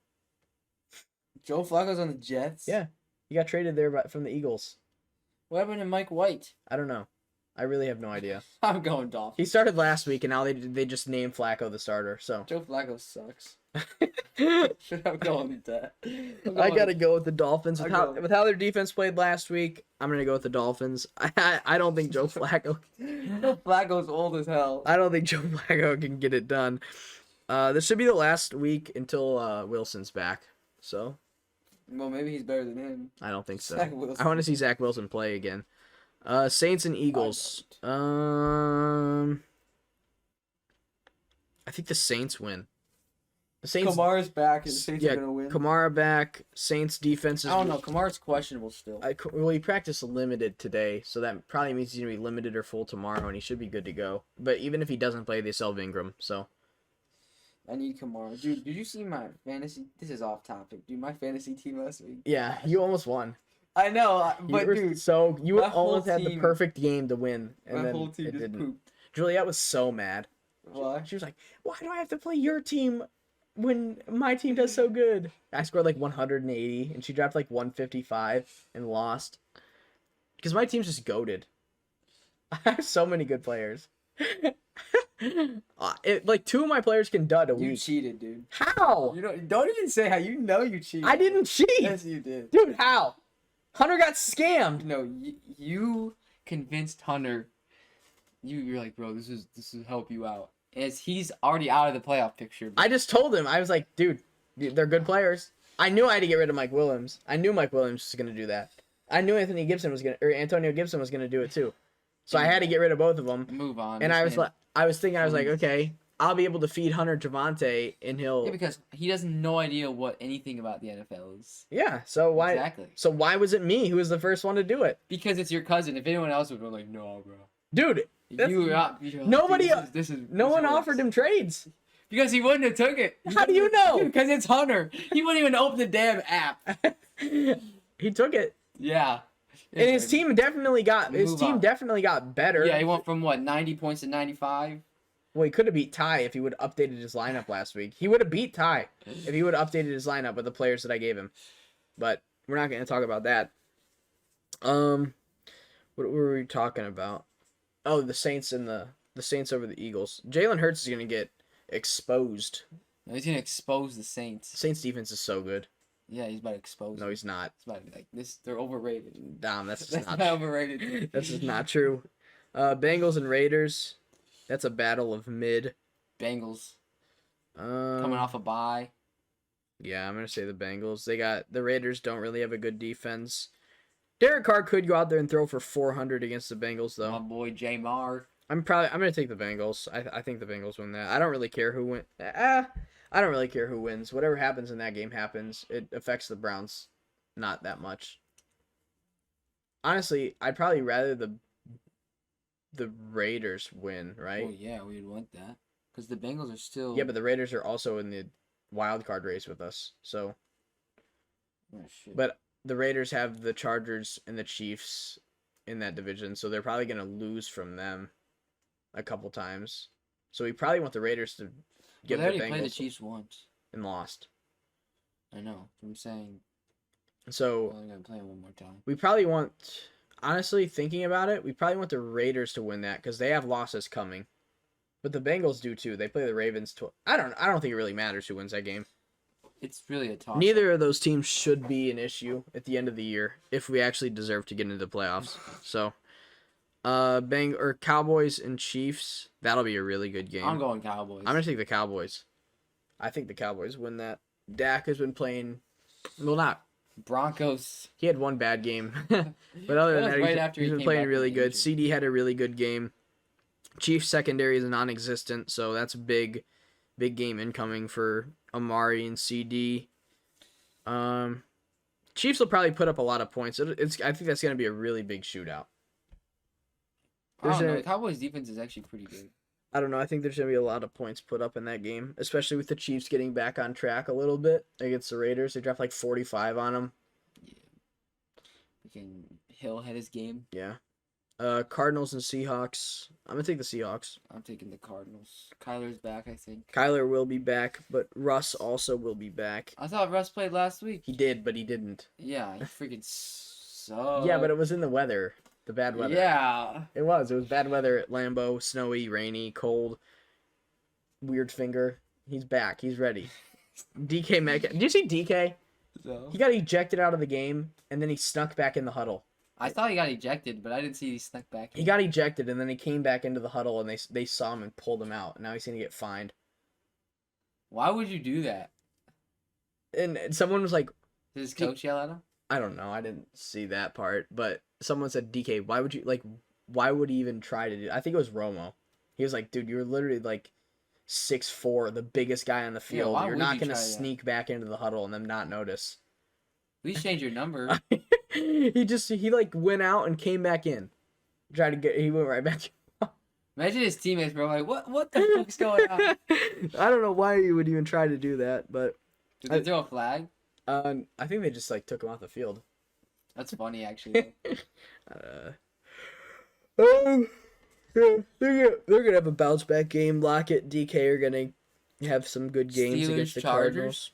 Joe Flacco's on the Jets? Yeah. He got traded there from the Eagles. What happened to Mike White? I don't know. I really have no idea. I'm going Dolphins. He started last week, and now they just named Flacco the starter. So Joe Flacco sucks. I'm going with that. I gotta go with the Dolphins. With how their defense played last week, I'm gonna go with the Dolphins. I don't think Joe Flacco. Joe Flacco's old as hell. I don't think Joe Flacco can get it done. This should be the last week until Wilson's back. So. Well, maybe he's better than him. I don't think so. I want to see Zach Wilson play again. Saints and Eagles. I think the Saints win. The Saints. Kamara's back, and the Saints are gonna win. Kamara back. Saints defense is. I don't know. Kamara's questionable still. Well, he practiced limited today, so that probably means he's gonna be limited or full tomorrow, and he should be good to go. But even if he doesn't play, they sell Ingram, so. I need Kamara. Dude, did you see my fantasy? This is off topic. Dude, my fantasy team last week. Yeah, you almost won. I know, but dude. So you almost had the perfect game to win. And my then whole team just pooped. Juliet was so mad. Why? She was like, why do I have to play your team when my team does so good? I scored like 180, and she dropped like 155 and lost. Because my team's just goated. I have so many good players. Like 2 of my players can dud a week. You cheated, dude. How? Don't even say how. You know you cheated. I didn't cheat. Yes, you did. Dude, how? Hunter got scammed. No, you convinced Hunter. You're like, bro, this is help you out. As he's already out of the playoff picture. I just told him. I was like, dude, they're good players. I knew I had to get rid of Mike Williams. I knew Mike Williams was gonna do that. I knew Antonio Gibson was gonna do it too. So I had to get rid of both of them. Move on. And I was like, okay, I'll be able to feed Hunter Javante, and he'll. Yeah, because he has no idea what anything about the NFL is. Yeah. So why? Exactly. So why was it me who was the first one to do it? Because it's your cousin. If anyone else would have been like, no, bro. Dude. You're like, nobody. No one offered him trades. Because he wouldn't have took it. How do you know? Because it's Hunter. He wouldn't even open the damn app. He took it. Yeah. And his team definitely got better. Yeah, he went from 90 points to 95. Well, he could have beat Ty if he would have updated his lineup last week. He would have beat Ty if he would have updated his lineup with the players that I gave him. But we're not going to talk about that. What were we talking about? Oh, the Saints and the Saints over the Eagles. Jalen Hurts is going to get exposed. No, he's going to expose the Saints. Saints defense is so good. Yeah, he's about to expose. No, he's not. It's about to be like this. They're overrated. Damn, that's just that's not overrated. That's just not true. Bengals and Raiders. That's a battle of mid. Bengals. Coming off a bye. Yeah, I'm gonna say the Bengals. The Raiders don't really have a good defense. Derek Carr could go out there and throw for 400 against the Bengals, though. My boy Jamar. I'm gonna take the Bengals. I think the Bengals win that. I don't really care who wins. I don't really care who wins. Whatever happens in that game happens. It affects the Browns not that much. Honestly, I'd probably rather the Raiders win, right? Oh yeah, we'd want that because the Bengals are still. Yeah, but the Raiders are also in the wild card race with us. So. Oh, shit. But the Raiders have the Chargers and the Chiefs in that division, so they're probably gonna lose from them a couple times. So we probably want the Raiders to give the Bengals. They already played the Chiefs once and lost. I know. I'm saying. So. We're only gonna play them one more time. We probably want. Honestly, thinking about it, we probably want the Raiders to win that because they have losses coming. But the Bengals do too. They play the Ravens. I don't think it really matters who wins that game. It's really a toss. Neither of those teams should be an issue at the end of the year if we actually deserve to get into the playoffs. So, Cowboys and Chiefs. That'll be a really good game. I'm going Cowboys. I'm gonna take the Cowboys. I think the Cowboys win that. Dak has been playing. Well, not Broncos. He had one bad game, but other than that, he's been playing really good. CD had a really good game. Chiefs secondary is non-existent, so that's a big game incoming for Amari and CD. Chiefs will probably put up a lot of points. I think that's going to be a really big shootout. I don't know. The Cowboys defense is actually pretty good. I don't know. I think there's going to be a lot of points put up in that game, especially with the Chiefs getting back on track a little bit against the Raiders. They dropped like 45 on them. Yeah. Hill had his game. Yeah. Cardinals and Seahawks. I'm going to take the Seahawks. I'm taking the Cardinals. Kyler's back, I think. Kyler will be back, but Russ also will be back. I thought Russ played last week. He did, but he didn't. Yeah, he freaking sucked. Yeah, but it was in the weather. The bad weather. Yeah. It was bad weather at Lambeau. Snowy, rainy, cold. Weird finger. He's back. He's ready. DK Metcalf. Did you see DK? No. He got ejected out of the game, and then he snuck back in the huddle. I thought he got ejected, but I didn't see he snuck back in. He got ejected, and then he came back into the huddle, and they saw him and pulled him out. Now he's going to get fined. Why would you do that? And someone was like... Did his coach yell at him? I don't know. I didn't see that part, but someone said, DK, why would he even try to do it? I think it was Romo. He was like, dude, you're literally like 6'4", the biggest guy on the field. Yeah, you're not going to sneak back into the huddle and them not notice. At least change your number. he like went out and came back in. He went right back in. Imagine his teammates, bro. Like, what the fuck's going on? I don't know why you would even try to do that, but... Did they throw a flag? I think they just like took him off the field. That's funny, actually. They're gonna have a bounce back game. Lockett, DK are gonna have some good games against the Chargers. Cardinals.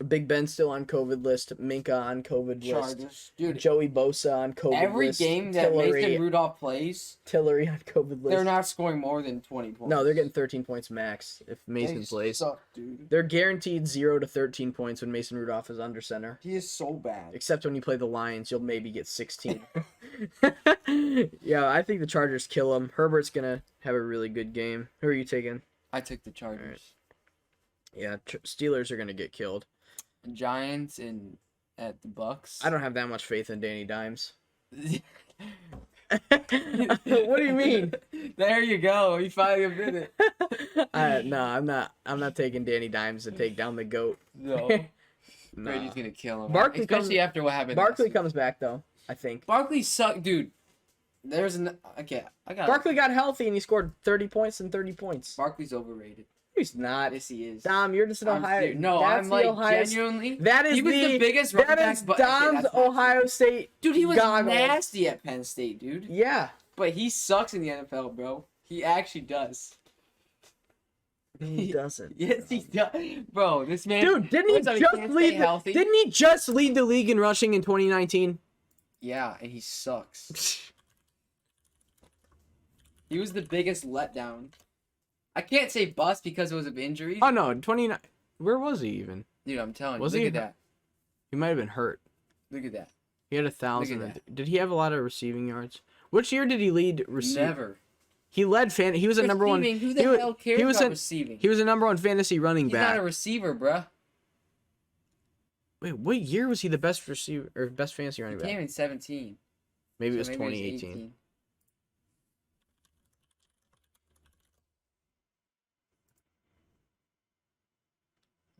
Big Ben still on COVID list. Minka on COVID list. Dude, Joey Bosa on COVID list. every game that Mason Rudolph plays, Tillery on COVID list. they're not scoring more than 20 points. No, they're getting 13 points max if Mason plays. Suck, dude. They're guaranteed 0 to 13 points when Mason Rudolph is under center. He is so bad. Except when you play the Lions, you'll maybe get 16. Yeah, I think the Chargers kill him. Herbert's gonna have a really good game. Who are you taking? I took the Chargers. Right. Yeah, Steelers are gonna get killed. Giants and at the Bucks. I don't have that much faith in Danny Dimes. What do you mean? There you go. You finally admitted it. No, I'm not. I'm not taking Danny Dimes to take down the GOAT. No. Nah. Brady's gonna kill him. Barkley especially after what happened. Barkley comes back though. I think. Barkley sucked, dude. There's an okay. I got. Barkley got healthy and he scored 30 points and 30 points. Barkley's overrated. He's not. Yes, he is. Dom, you're just an Ohio. No, that's I'm like Ohio, genuinely. That is he was the biggest running That back, is but Dom's Ohio State. Dude, he was goggles. nasty at Penn State, dude. Yeah. But he sucks in the NFL, bro. He actually does. He doesn't. Yes, he does. Bro, this man. Dude, didn't he just lead the league in rushing in 2019? Yeah, and he sucks. He was the biggest letdown. I can't say bust because it was of injuries. Oh no, 29. Where was he even? Dude, I'm telling you. Look at that. He might have been hurt. Look at that. He had 1,000. Did he have a lot of receiving yards? Which year did he lead receiving? Never. He led He was a number one. Who the hell cares about receiving? He was a number one fantasy running back. He's not a receiver, bruh. Wait, what year was he the best receiver or best fantasy running back? He came in 17. Maybe it was 2018. 18.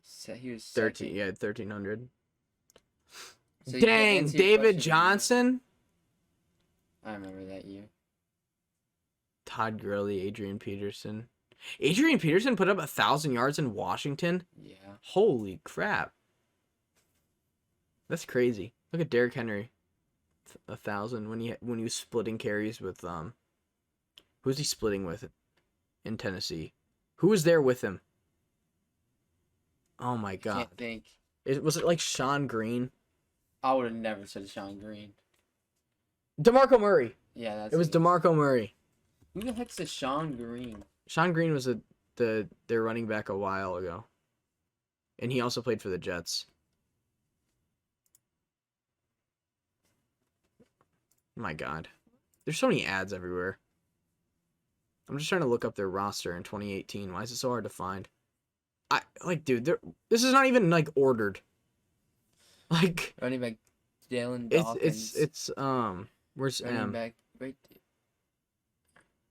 So he was 13. Yeah, 1,300. So dang, David Johnson. I remember that year. Todd Gurley, Adrian Peterson. Adrian Peterson put up 1,000 yards in Washington. Yeah. Holy crap. That's crazy. Look at Derrick Henry. 1,000 when he was splitting carries with who was he splitting with in Tennessee? Who was there with him? Oh my god. I can't think. Was it like Sean Green? I would have never said Sean Green. DeMarco Murray. Yeah, it was DeMarco Murray. Who the heck's a Sean Green? Sean Green was their running back a while ago. And he also played for the Jets. My God. There's so many ads everywhere. I'm just trying to look up their roster in 2018. Why is it so hard to find? Dude, this is not even, like, ordered. Like... Running back Jalen Dawkins. It's where's running back right there.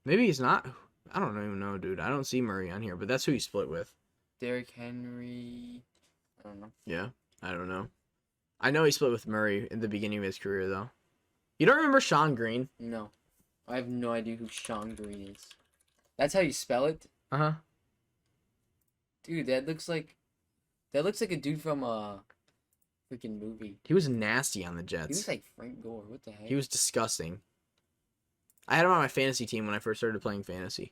Maybe he's not. I don't even know, dude. I don't see Murray on here, but that's who he split with. Derrick Henry. I don't know. Yeah, I don't know. I know he split with Murray in the beginning of his career, though. You don't remember Sean Green? No. I have no idea who Sean Green is. That's how you spell it? Uh-huh. Dude, that looks like a dude from a freaking movie. He was nasty on the He Jets. looks like Frank Gore. What the heck? He was disgusting. I had him on my fantasy team when I first started playing fantasy.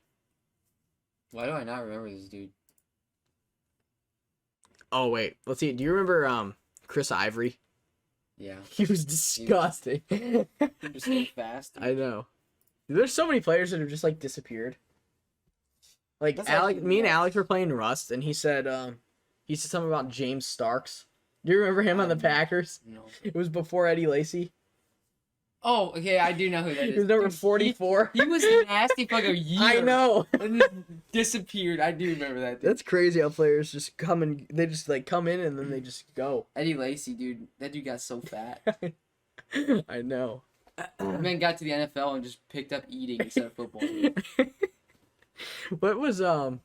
Why do I not remember this dude? Oh, wait. Let's see. Do you remember Chris Ivory? Yeah. He was disgusting. He was so fast. Dude. I know. There's so many players that have just, like, disappeared. Like, me and Alex were playing Rust, and he said something about James Starks. Do you remember him on the Packers? No. It was before Eddie Lacy. Oh, okay, I do know who that is. He was number 44. He was nasty for like a year. I know. And just disappeared. I do remember that. Dude. That's crazy how players just come in. They just like come in and then they just go. Eddie Lacy, dude. That dude got so fat. I know. That man got to the NFL and just picked up eating instead of football. What was Oh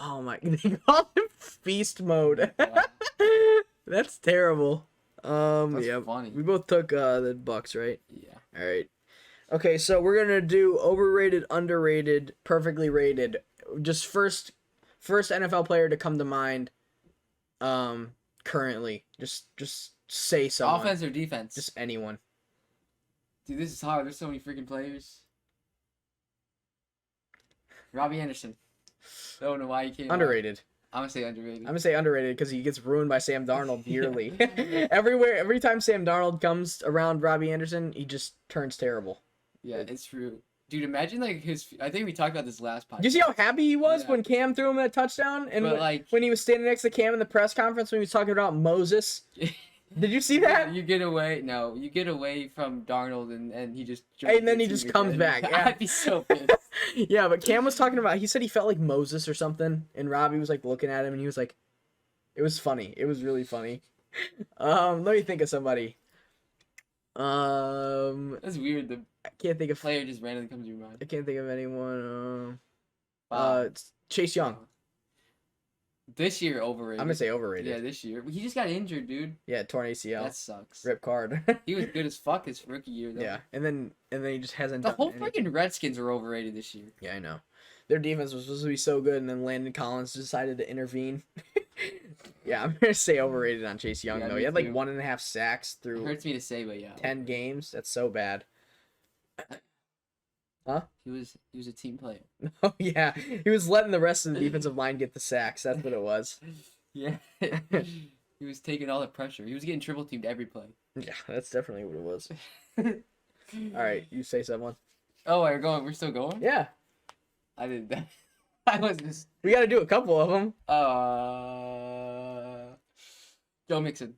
my! They called him Feast Mode. Wow. That's terrible. That's yeah. funny. We both took the Bucks, right? Yeah. All right. Okay, so we're gonna do overrated, underrated, perfectly rated. Just first NFL player to come to mind. Currently, just say someone. Offense or defense? Just anyone. Dude, this is hard. There's so many freaking players. Robbie Anderson. I don't know why he came. Underrated. I'm gonna say underrated. I'm gonna say underrated because he gets ruined by Sam Darnold yearly. Every time Sam Darnold comes around Robbie Anderson, he just turns terrible. Yeah, it's true. Dude, imagine like I think we talked about this last podcast. Did you see how happy he was Yeah. when Cam threw him that touchdown? And when he was standing next to Cam in the press conference when he was talking about Moses? Did you see that? You get away from Darnold and he just and then he just comes back. Yeah. I'd be so pissed. Yeah, but Cam was talking about, he said he felt like Moses or something, and Robbie was like looking at him and he was like, it was funny. It was really funny. Let me think of somebody. That's weird. The I can't think of player just randomly comes to your mind. I can't think of anyone. Wow. It's Chase Young. This year overrated. I'm gonna say overrated. Yeah, this year. He just got injured, dude. Yeah, torn ACL. That sucks. Rip card. He was good as fuck his rookie year though. Yeah, and then he just hasn't The done whole anything. freaking Redskins are overrated this year. Yeah, I know. Their defense was supposed to be so good, and then Landon Collins decided to intervene. Yeah, I'm gonna say overrated on Chase Young Yeah, though. me He had like too. 1.5 sacks It through hurts me to say, but yeah. 10 games. That's so bad. Huh? He was a team player. Oh yeah, he was letting the rest of the defensive line get the sacks. That's what it was. Yeah. He was taking all the pressure. He was getting triple teamed every play. Yeah, that's definitely what it was. All right, you say someone. Oh, we're still going? Yeah, I did that. I was just we got to do a couple of them. Joe Mixon.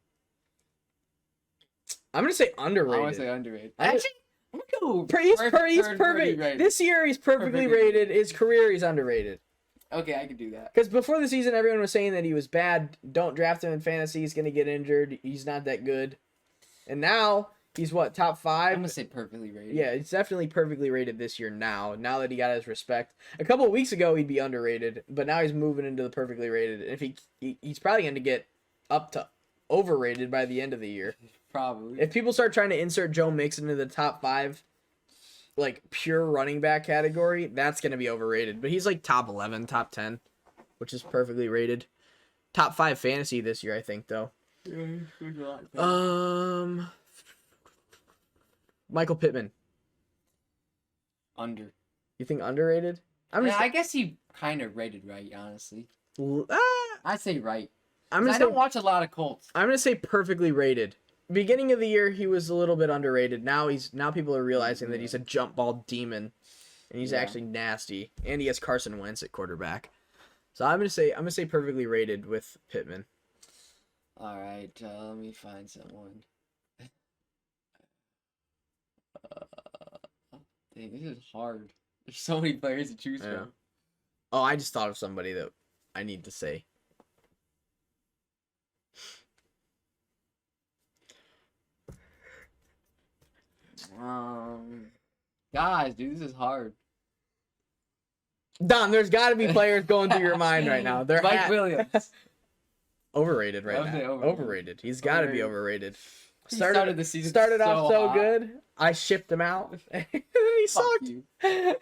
I'm gonna say I underrated. want to say underrated. Actually, I'm gonna go. He's perfect. perfect. This year he's perfectly rated. His career he's underrated. Okay, I can do that. Because before the season, everyone was saying that he was bad. Don't draft him in fantasy. He's gonna get injured. He's not that good. And now he's what, top 5? I'm gonna say perfectly rated. Yeah, it's definitely perfectly rated this year. Now that he got his respect. A couple of weeks ago he'd be underrated, but now he's moving into the perfectly rated. And if he's probably going to get up to overrated by the end of the year. Probably. If people start trying to insert Joe Mixon into the top 5, like pure running back category, that's going to be overrated. But he's like top 11, top 10, which is perfectly rated. Top 5 fantasy this year, I think, though. Michael Pittman. Under. You think underrated? I guess he kind of rated right, honestly. I'd say right. I don't watch a lot of Colts. I'm gonna say perfectly rated. Beginning of the year, he was a little bit underrated. Now people are realizing that he's a jump ball demon, and he's actually nasty. And he has Carson Wentz at quarterback. So I'm gonna say perfectly rated with Pittman. All right, let me find someone. Dang, this is hard. There's so many players to choose Yeah. from. Oh, I just thought of somebody that I need to say. Guys, dude, this is hard. Don, there's got to be players going through your mind right now. They're Mike Williams. overrated right now. Overrated. Overrated. He's got to be overrated. He started the season off so hot. good. I shipped him out. He Fuck sucked. you.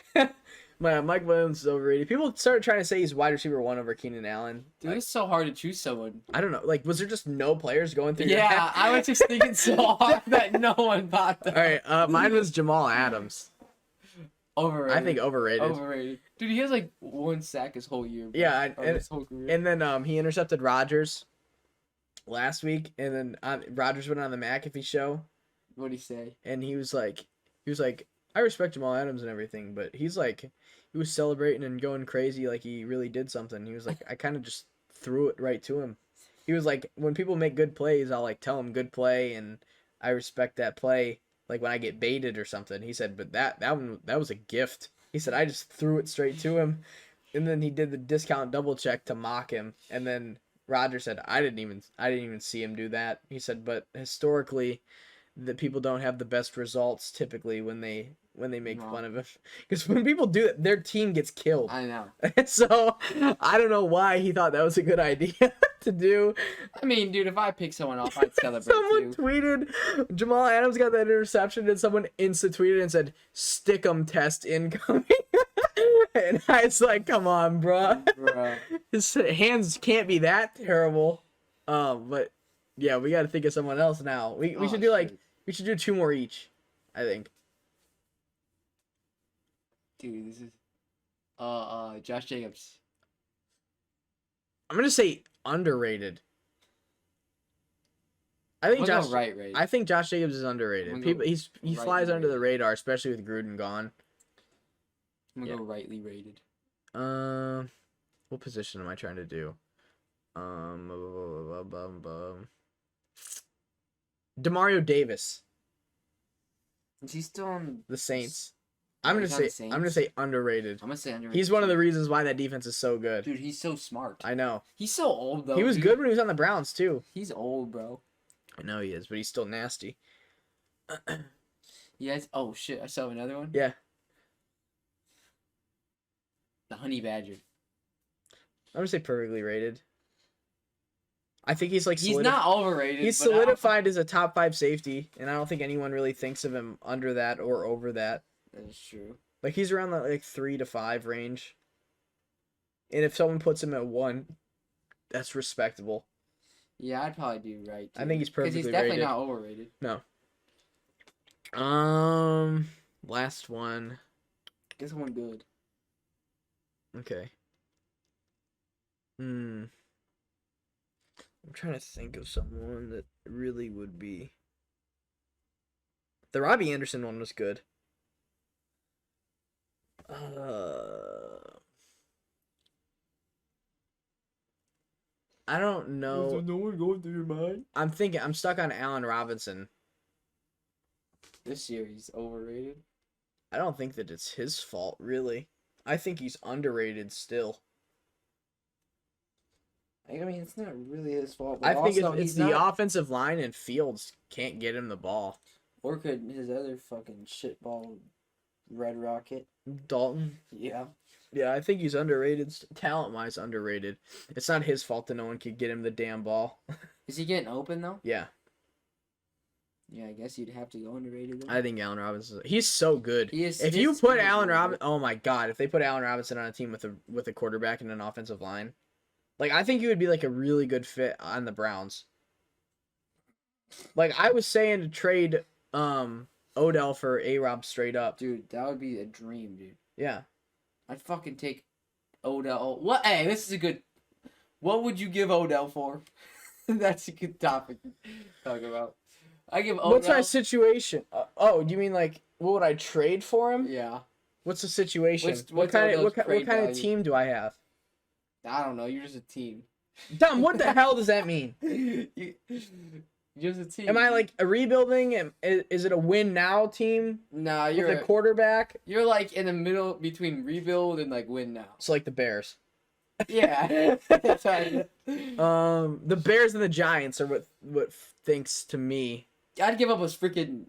Mike Williams is overrated. People started trying to say he's wide receiver 1 over Keenan Allen. Dude, it's so hard to choose someone. I don't know. Like, was there just no players going through your head? Yeah, I was just thinking so hard that no one popped up. All right, mine was Jamal Adams. Overrated. I think overrated. Overrated. Dude, he has like 1 sack his whole year. Bro. Yeah, His whole career. And then he intercepted Rodgers last week, and then Rodgers went on the McAfee show. What'd he say? And he was like, I respect Jamal Adams and everything, but he was celebrating and going crazy like he really did something. He was like, I kind of just threw it right to him. He was like, when people make good plays, I'll like tell them good play, and I respect that play. Like when I get baited or something, he said, but that was a gift. He said, I just threw it straight to him. And then he did the discount double check to mock him. And then Roger said, I didn't even see him do that. He said, but historically, the people don't have the best results typically when they make fun of him. Because when people do it, their team gets killed. I know. So I don't know why he thought that was a good idea to do. I mean, dude, if I pick someone off, I'd celebrate Someone too. tweeted Jamal Adams got that interception, and someone insta tweeted and said "Stick'em test incoming." And I was like, "Come on, bro. His hands can't be that terrible." But yeah, we got to think of someone else now. We should do we should do 2 more each, I think. Dude, this is Josh Jacobs. I'm gonna say underrated. I think Josh Jacobs is underrated. He flies under the radar, especially with Gruden gone. I'm gonna go rightly rated. What position am I trying to do? Demario Davis. Is he still on the Saints? I'm gonna say underrated. I'm gonna say underrated. He's one of the reasons why that defense is so good. Dude, he's so smart. I know. He's so old though. He was good when he was on the Browns too. He's old, bro. I know he is, but he's still nasty. Yes. Oh shit! I saw another one. Yeah. The Honey Badger. I'm gonna say perfectly rated. I think he's not overrated. He's solidified as a top 5 safety, and I don't think anyone really thinks of him under that or over that. That is true. Like he's around the 3 to 5 range. And if someone puts him at 1, that's respectable. Yeah, I'd probably do right. I think he's perfectly rated. Because he's definitely not overrated. No. Last one. Get someone good. Okay. I'm trying to think of someone that really would be. The Robbie Anderson one was good. I don't know. Is there no one going through your mind? I'm stuck on Allen Robinson. This year he's overrated. I don't think that it's his fault, really. I think he's underrated still. I mean, it's not really his fault. I think it's the offensive line and Fields can't get him the ball. Or could his other fucking shitball Red Rocket. Dalton? Yeah. Yeah, I think he's underrated. Talent-wise, underrated. It's not his fault that no one could get him the damn ball. Is he getting open, though? Yeah. Yeah, I guess you'd have to go underrated. Then. I think Allen Robinson. He's so good. He is. If you put Allen Robinson, oh my god! If they put Allen Robinson on a team with a quarterback and an offensive line, like I think he would be like a really good fit on the Browns. Like I was saying to trade Odell for A-Rob straight up. Dude, that would be a dream, dude. Yeah. I'd fucking take Odell. What? Hey, this is a good. What would you give Odell for? That's a good topic to talk about. I give Odell. What's our situation? Oh, do you mean like what would I trade for him? Yeah. What's the situation? What's what kind of team do I have? I don't know. You're just a team. Dumb. What the hell does that mean? You're just a team. Am I like a rebuilding? Is it a win now team? Nah, With you're a quarterback? You're like in the middle between rebuild and like win now. It's like the Bears. Yeah. Sorry. The Bears and the Giants are what thinks to me. I'd give up a freaking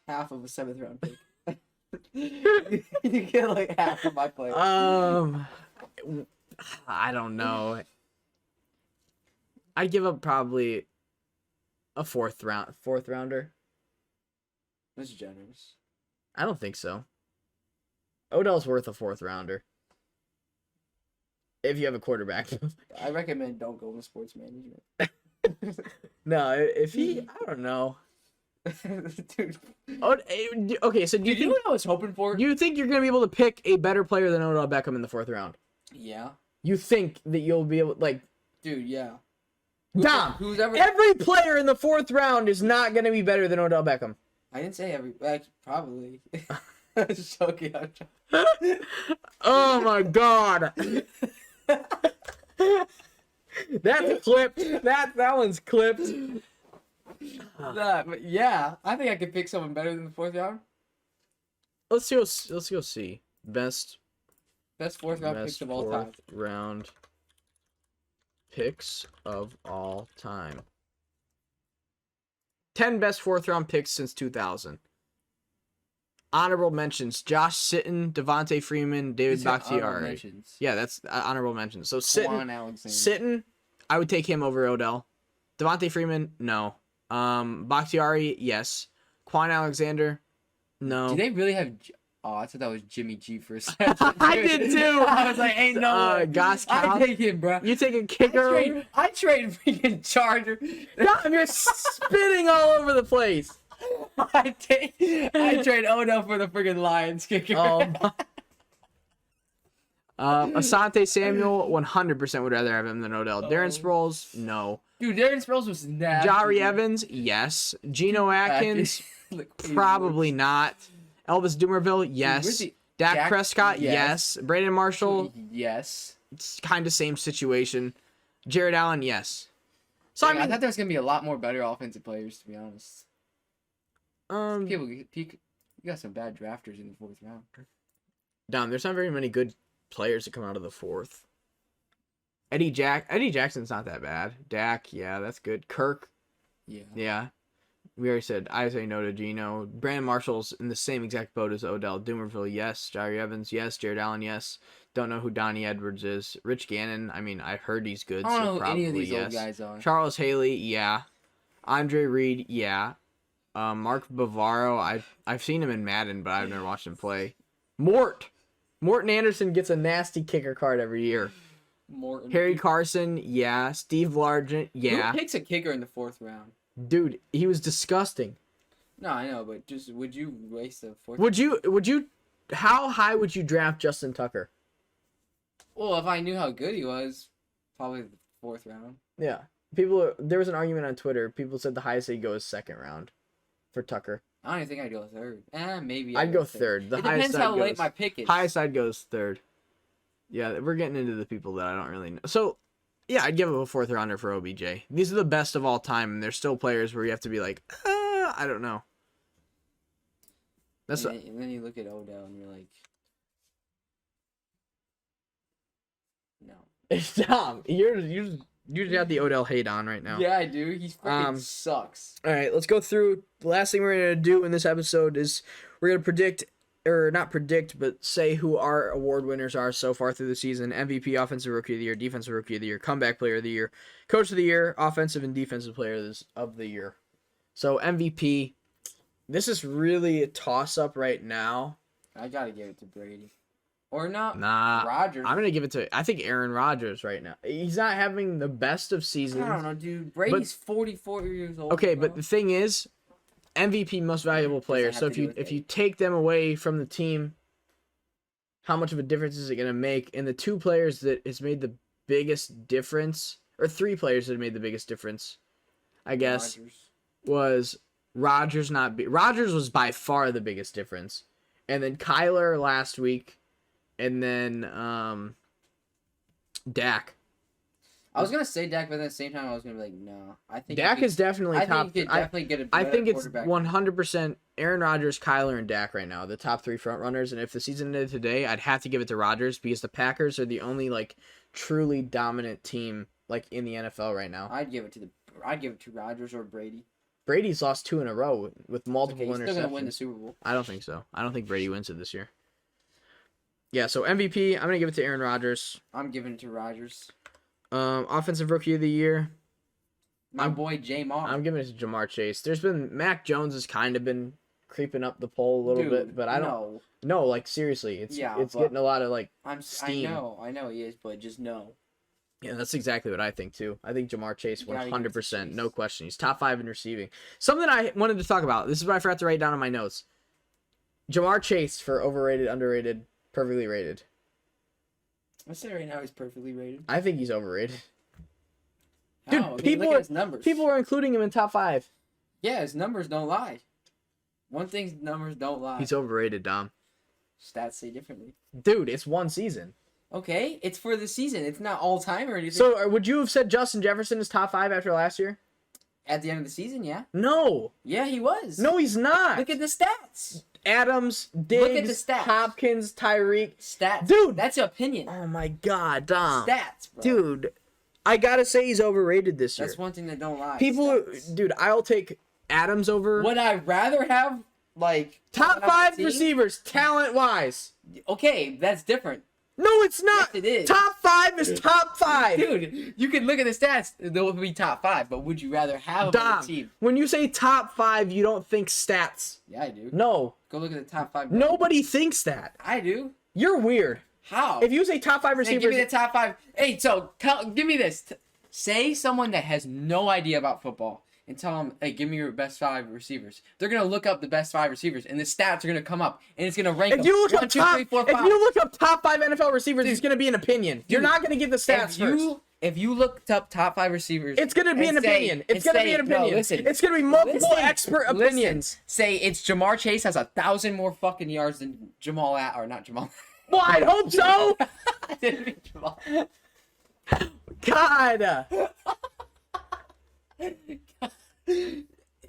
half of a 7th round pick. You get like half of my play. I don't know. I'd give up probably a fourth rounder. That's generous. I don't think so. Odell's worth a 4th rounder. If you have a quarterback. I recommend don't go with sports management. No, if he, I don't know. Dude. Okay, so do you think, know what I was hoping for? you think you're going to be able to pick a better player than Odell Beckham in the 4th round? Yeah. You think that you'll be able, like... Dude, yeah. Dom, Who's ever... every player in the 4th round is not going to be better than Odell Beckham. I didn't say every... Probably. I was just joking. Oh my god. That's clipped. That one's clipped. But yeah, I think I could pick someone better than the 4th round. Let's go see. Best 4th round picks of all time. 4th round picks of all time. 10 best 4th round picks since 2000. Honorable mentions: Josh Sitton, Devontae Freeman, David Bakhtiari. Yeah, that's honorable mentions. So Sitton, I would take him over Odell. Devontae Freeman, no. Bakhtiari, yes. Quan Alexander, no. Do they really have? Oh, I thought that was Jimmy G for a second. I did too. I was like, ain't no way. Gosh, I take him, bro. You take a kicker? I trade freaking Charger. God, you're spitting all over the place. I trade Odell for the freaking Lions kicker. Asante Samuel, 100% would rather have him than Odell. Darren Sproles, no. Dude, Darren Sproles was nasty. Jari Evans, yes. Geno Atkins, probably not. Elvis Dumerville, yes. Dak Prescott, yes. Brandon Marshall, yes. It's kind of same situation. Jared Allen, yes. So I thought there was gonna be a lot more better offensive players, to be honest. You got some bad drafters in the 4th round. Dom, there's not very many good players that come out of the 4th. Eddie Jackson's not that bad. Dak, yeah, that's good. Kirk, yeah. We already said I say no to Geno. Brandon Marshall's in the same exact boat as Odell. Dumerville, yes. Jari Evans, yes. Jared Allen, yes. Don't know who Donnie Edwards is. Rich Gannon, I mean, I've heard he's good. I don't know who probably any of these yes. old guys are. Charles Haley, yeah. Andre Reed, yeah. Mark Bavaro, I've seen him in Madden, but I've never watched him play. Morton Anderson gets a nasty kicker card every year. Harry Carson, yeah. Steve Largent, yeah. Who picks a kicker in the 4th round? Dude, he was disgusting. No, I know, but just would you waste the 4th? Would you? How high would you draft Justin Tucker? Well, if I knew how good he was, probably the 4th round. Yeah, there was an argument on Twitter. People said the highest they'd go is 2nd round for Tucker. I don't even think I'd go 3rd. Maybe I'd go 3rd. It depends how late my pick is. Highest I'd go is 3rd. Yeah, we're getting into the people that I don't really know. So, yeah, I'd give him a 4th rounder for OBJ. These are the best of all time, and there's still players where you have to be like, I don't know. And then you look at Odell and you're like, no. Tom, you got the Odell hate on right now. Yeah, I do. He freaking sucks. All right, let's go through. The last thing we're going to do in this episode is we're going to predict, or not predict, but say who our award winners are so far through the season. MVP, Offensive Rookie of the Year, Defensive Rookie of the Year, Comeback Player of the Year, Coach of the Year, Offensive and Defensive Player of the Year. So MVP, this is really a toss-up right now. I got to give it to Brady. Or not. Nah. Rodgers. I'm going to give it to, I think, Aaron Rodgers right now. He's not having the best of seasons. I don't know, dude. Brady's 44 years old. Okay, bro. but the thing is, MVP, most valuable player. So if you take them away from the team, how much of a difference is it going to make? And the 2 players that has made the biggest difference, or 3 players that have made the biggest difference, I guess, was Rodgers. Rodgers was by far the biggest difference, and then Kyler last week, and then Dak. I was gonna say Dak, but at the same time, I was gonna be like, no. I think Dak is definitely top. I think he could definitely get a better I think it's quarterback. 100% Aaron Rodgers, Kyler, and Dak right now, the top 3 front runners. And if the season ended today, I'd have to give it to Rodgers because the Packers are the only like truly dominant team like in the NFL right now. I'd give it to Rodgers or Brady. Brady's lost 2 in a row with multiple He's interceptions. still gonna win the Super Bowl. I don't think so. I don't think Brady wins it this year. Yeah, so MVP, I'm gonna give it to Aaron Rodgers. I'm giving it to Rodgers. Offensive Rookie of the Year. My boy J Mar. I'm giving it to Jamar Chase. There's been Mac Jones has kind of been creeping up the pole a little bit, but I don't. No, like seriously, it's getting a lot of like steam. I know he is, but just no. Yeah, that's exactly what I think too. I think Jamar Chase 100%, no question. He's top 5 in receiving. Something I wanted to talk about. This is what I forgot to write down in my notes. Jamar Chase for overrated, underrated, perfectly rated. I say right now he's perfectly rated. I think he's overrated. Dude, look at his numbers. People are including him in top 5. Yeah, his numbers don't lie. One thing's numbers don't lie. He's overrated, Dom. Stats say differently. Dude, it's one season. Okay, it's for the season. It's not all time or anything. So, would you have said Justin Jefferson is top 5 after last year? At the end of the season, yeah. No. Yeah, he was. No, he's not. Look at the stats. Adams, Diggs, Look at the stats. Hopkins, Tyreek. Stats. Dude. That's your opinion. Oh, my God, Dom. Stats, bro. Dude, I got to say he's overrated this year. That's one thing that don't lie. Dude, I'll take Adams over. Would I rather have, like... Top 5 receivers, talent-wise. Okay, that's different. No, it's not. Yes, it is. Top 5 is top 5. Dude, you can look at the stats. They'll be top 5, but would you rather have a team? When you say top 5, you don't think stats. Yeah, I do. No. Go look at the top 5. Nobody thinks that. I do. You're weird. How? If you say top 5 receivers... Hey, give me the top 5. Hey, so give me this. Say someone that has no idea about football and tell them, hey, give me your best 5 receivers. They're going to look up the best 5 receivers, and the stats are going to come up, and it's going to rank if you look them. up top, if you look up top 5 NFL receivers, it's going to be an opinion. You're not going to give the stats first. If you looked up top 5 receivers... It's going to be an opinion. It's going to be an opinion. No, listen. It's going to be multiple expert opinions. Say it's Jamar Chase has 1,000 more fucking yards than not Jamal. Well, I'd hope so. I didn't mean Jamal. God.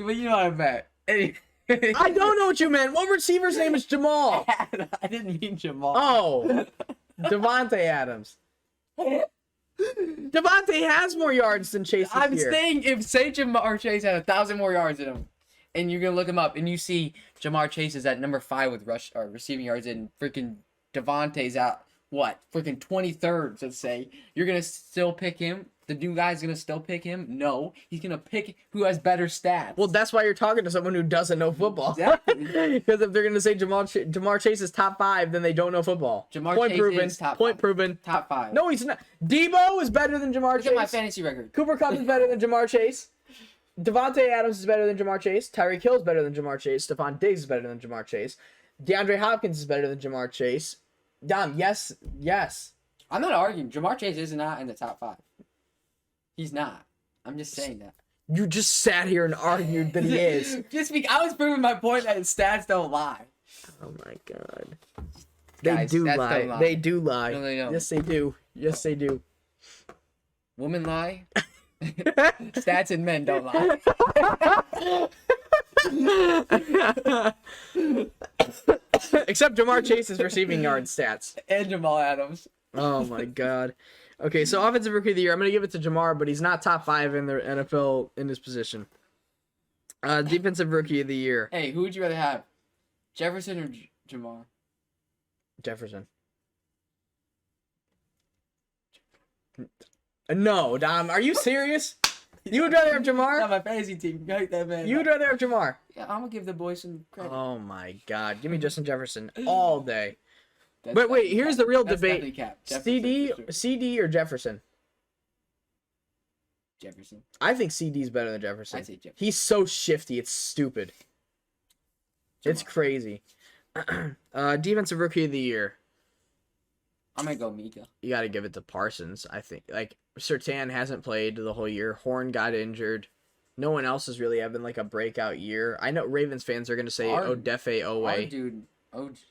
But you know what I meant. Anyway. I don't know what you meant. What receiver's name is Jamal? I didn't mean Jamal. Oh. Devontae Adams. Devontae has more yards than Chase this year. saying say Jamar Chase had 1,000 more yards than him, and you're gonna look him up, and you see Jamar Chase is at number 5 with receiving yards, and freaking Devontae's at freaking 23rd. Let's say you're gonna still pick him. The new guy's gonna still pick him. No, he's gonna pick who has better stats. Well, that's why you're talking to someone who doesn't know football. Exactly. Because if they're gonna say Jamar Chase is top 5, then they don't know football. Jamar Chase is top 5. Proven. Top 5. No, he's not. Debo is better than Jamar Chase. Look at my fantasy record. Cooper Kupp is better than Jamar Chase. Devontae Adams is better than Jamar Chase. Tyreek Hill is better than Jamar Chase. Stephon Diggs is better than Jamar Chase. DeAndre Hopkins is better than Jamar Chase. Dom, yes. I'm not arguing. Jamar Chase is not in the top 5. He's not. I'm just saying that. You just sat here and argued that he is. I was proving my point that his stats don't lie. Oh my God. Guys, they do stats lie. don't lie. They do lie. No, they don't. Yes, they do. Yes, they do. Women lie. Stats and men don't lie. Except Jamar Chase's receiving yard stats. And Jamal Adams. Oh my God. Okay, so offensive rookie of the year, I'm gonna give it to Jamar, but he's not top 5 in the NFL in his position. Defensive rookie of the year. Hey, who would you rather have, Jefferson or Jamar? Jefferson. No, Dom, are you serious? You would rather have Jamar? Not my fantasy team. Like that man. You would rather have Jamar? Yeah, I'm gonna give the boys some credit. Oh my God, give me Justin Jefferson all day. That's But wait, here's the real That's debate: CD or Jefferson? Jefferson. I think CD's better than Jefferson. I'd say Jefferson. He's so shifty, it's stupid. It's crazy. Defensive rookie of the year. I'm gonna go Mika. You got to give it to Parsons. I think like Surtain hasn't played the whole year. Horn got injured. No one else is really having like a breakout year. I know Ravens fans are gonna say Odefe Owe. Our dude,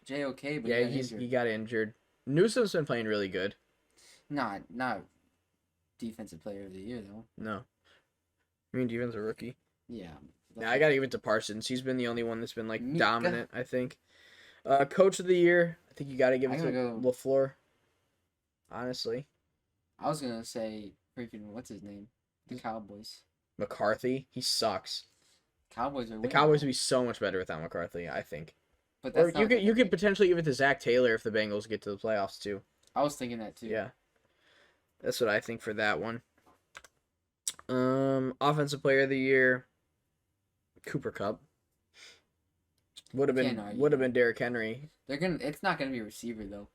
JOK, but yeah, he got injured. Newsom's been playing really good. Not defensive player of the year though. No. I mean, defensive rookie. Yeah. Yeah, I gotta give it to Parsons. He's been the only one that's been like Mika. dominant, I think. Coach of the year, I think you gotta give it to LaFleur. Honestly. I was gonna say freaking what's his name? The Cowboys. McCarthy, he sucks. Cowboys are. The Cowboys would be so much better without McCarthy, I think. But or you could potentially give it to Zach Taylor if the Bengals get to the playoffs too. I was thinking that too. Yeah. That's what I think for that one. Offensive player of the year, Cooper Kupp. Would have been Derrick Henry. It's not gonna be a receiver though.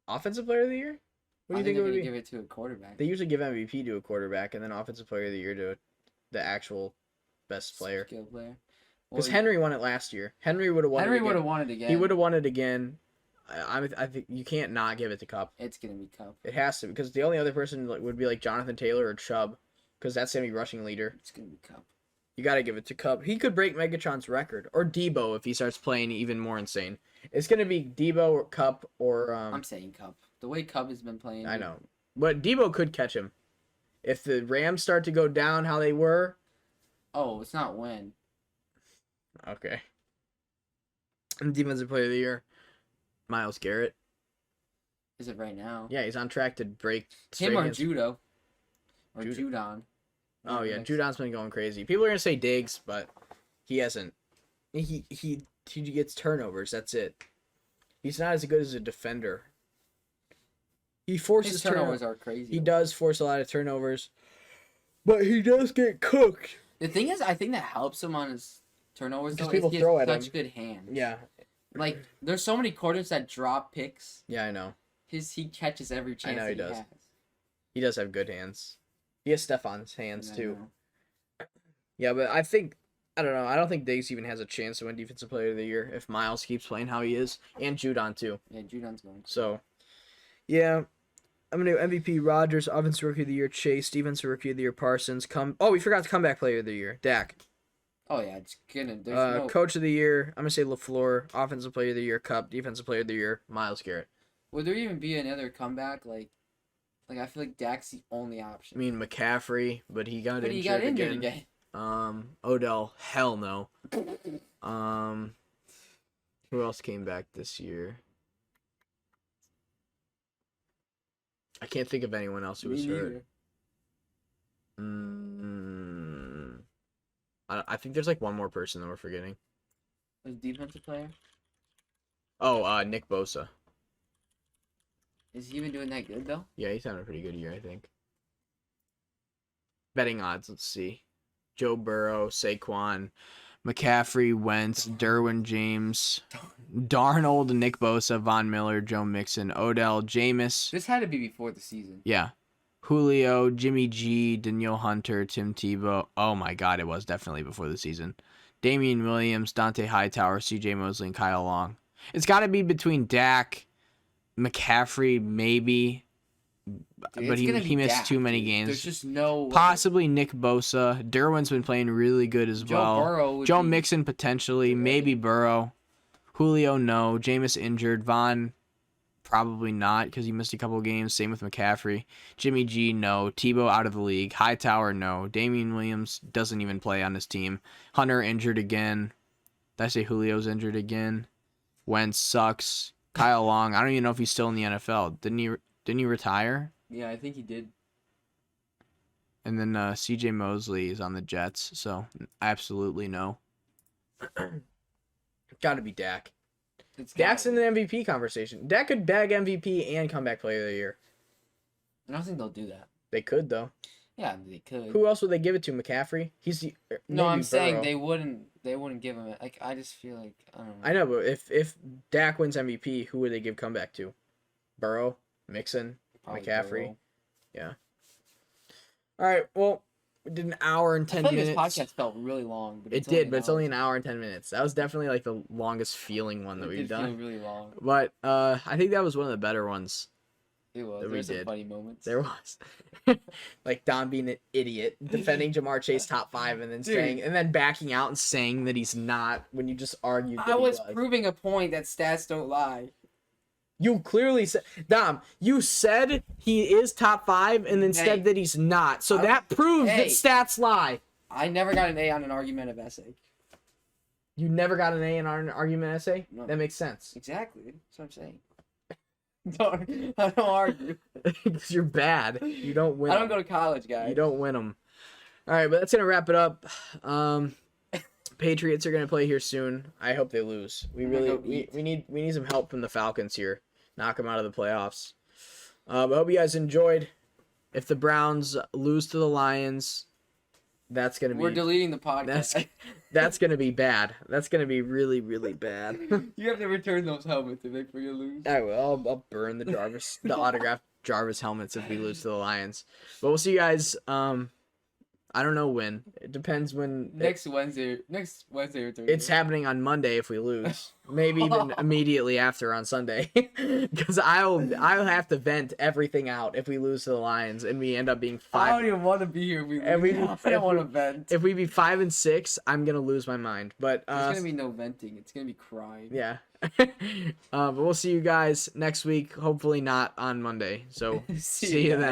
Offensive player of the year? What do you think it would be? Give it to a quarterback. They usually give MVP to a quarterback and then offensive player of the year to the actual best player. Skill player. Because Henry won it last year. Henry would have won it again. Henry would have won it again. He would have won it again. I think you can't not give it to Kupp. It's gonna be Kupp. It has to, because the only other person would be like Jonathan Taylor or Chubb, because that's gonna be rushing leader. It's gonna be Kupp. You gotta give it to Kupp. He could break Megatron's record, or Debo if he starts playing even more insane. It's gonna be Debo or Kupp or. I'm saying Kupp. The way Kupp has been playing. I know, but Debo could catch him if the Rams start to go down how they were. Oh, it's not when. Okay. And defensive player of the year, Myles Garrett. Is it right now? Yeah, he's on track to break. Him or Judo. Or Judon. Oh yeah, Judon's been going crazy. People are gonna say Diggs, but he hasn't. He gets turnovers. That's it. He's not as good as a defender. He forces His turnovers are crazy. He does force a lot of turnovers, but he does get cooked. The thing is, I think that helps him on his turnovers because though. People throw at such him. Good hands. Yeah. Like there's so many quarters that drop picks. Yeah, I know. He catches every chance. I know he does. has. He does have good hands. He has Stefan's hands too. Yeah, but I don't know. I don't think Diggs even has a chance to win Defensive Player of the Year if Myles keeps playing how he is, and Judon too. Yeah, Judon's going. So, yeah, I'm gonna do MVP Rodgers, Offensive Rookie of the Year Chase, Defensive Rookie of the Year Parsons. We forgot the Comeback Player of the Year Dak. Oh yeah, it's gonna. Coach of the Year, I'm gonna say LaFleur. Offensive Player of the Year Kupp. Defensive Player of the Year Myles Garrett. Would there even be another comeback like I feel like Dak's the only option. I mean McCaffrey, but he got injured again. Odell, hell no. Who else came back this year? I can't think of anyone else who was hurt. I think there's like one more person that we're forgetting. A defensive player? Oh, Nick Bosa. Is he even doing that good though? Yeah, he's having a pretty good year, I think. Betting odds, let's see. Joe Burrow, Saquon, McCaffrey, Wentz, Derwin James, Darnold, Nick Bosa, Von Miller, Joe Mixon, Odell, Jameis. This had to be before the season. Yeah. Julio, Jimmy G, Danielle Hunter, Tim Tebow. Oh my God, it was definitely before the season. Damian Williams, Dante Hightower, C.J. Mosley, and Kyle Long. It's got to be between Dak, McCaffrey, maybe. Dude, but he missed Dak, too many games. There's just no way. Possibly Nick Bosa. Derwin's been playing really good as well. Joe Mixon potentially. Maybe Burrow. Julio, no. Jameis injured. Von, probably not because he missed a couple games. Same with McCaffrey. Jimmy G, no. Tebow out of the league. Hightower, no. Damian Williams doesn't even play on this team. Hunter injured again. Did I say Julio's injured again? Wentz sucks. Kyle Long, I don't even know if he's still in the NFL. Didn't he retire? Yeah, I think he did. And then C.J. Mosley is on the Jets, so absolutely no. Got to be Dak. Dak's in the MVP conversation. Dak could bag MVP and Comeback Player of the Year. I don't think they'll do that. They could, though. Yeah, they could. Who else would they give it to? McCaffrey? No, I'm saying they wouldn't give him it. Like I just feel like I don't know. I know, but if Dak wins MVP, who would they give comeback to? Burrow, Mixon, Probably McCaffrey. Burrow. Yeah. All right. Well, we did an hour and 10 minutes. This podcast felt really long. But it did, but it's only an hour and 10 minutes. That was definitely like the longest feeling one that we've done. Feel really long. But I think that was one of the better ones. It was. There were some funny moments. There was. Like Don being an idiot, defending Jamar Chase top 5 and then backing out and saying that he's not when you just argued that I was proving a point that stats don't lie. You clearly said, Dom, you said he is top 5 and then said that he's not. So that proves that stats lie. I never got an A on an argumentative essay. You never got an A in an argument essay? No. That makes sense. Exactly. That's what I'm saying. I don't argue. Because you're bad. You don't win. I don't go to college, guys. You don't win them. All right, but that's going to wrap it up. Patriots are going to play here soon. I hope they lose. We need some help from the Falcons here. Knock them out of the playoffs. I hope you guys enjoyed. If the Browns lose to the Lions, that's going to be... We're deleting the podcast. That's going to be bad. That's going to be really, really bad. You have to return those helmets if they lose. I will. I'll burn the autographed Jarvis helmets if we lose to the Lions. But we'll see you guys... I don't know when. It depends when. Next Wednesday or Thursday. It's happening on Monday if we lose. Maybe even immediately after on Sunday, because I'll have to vent everything out if we lose to the Lions and we end up being 5. I don't even want to be here. I don't want to vent. If we be 5-6, I'm gonna lose my mind. But there's gonna be no venting. It's gonna be crying. Yeah. But we'll see you guys next week. Hopefully not on Monday. So see you then.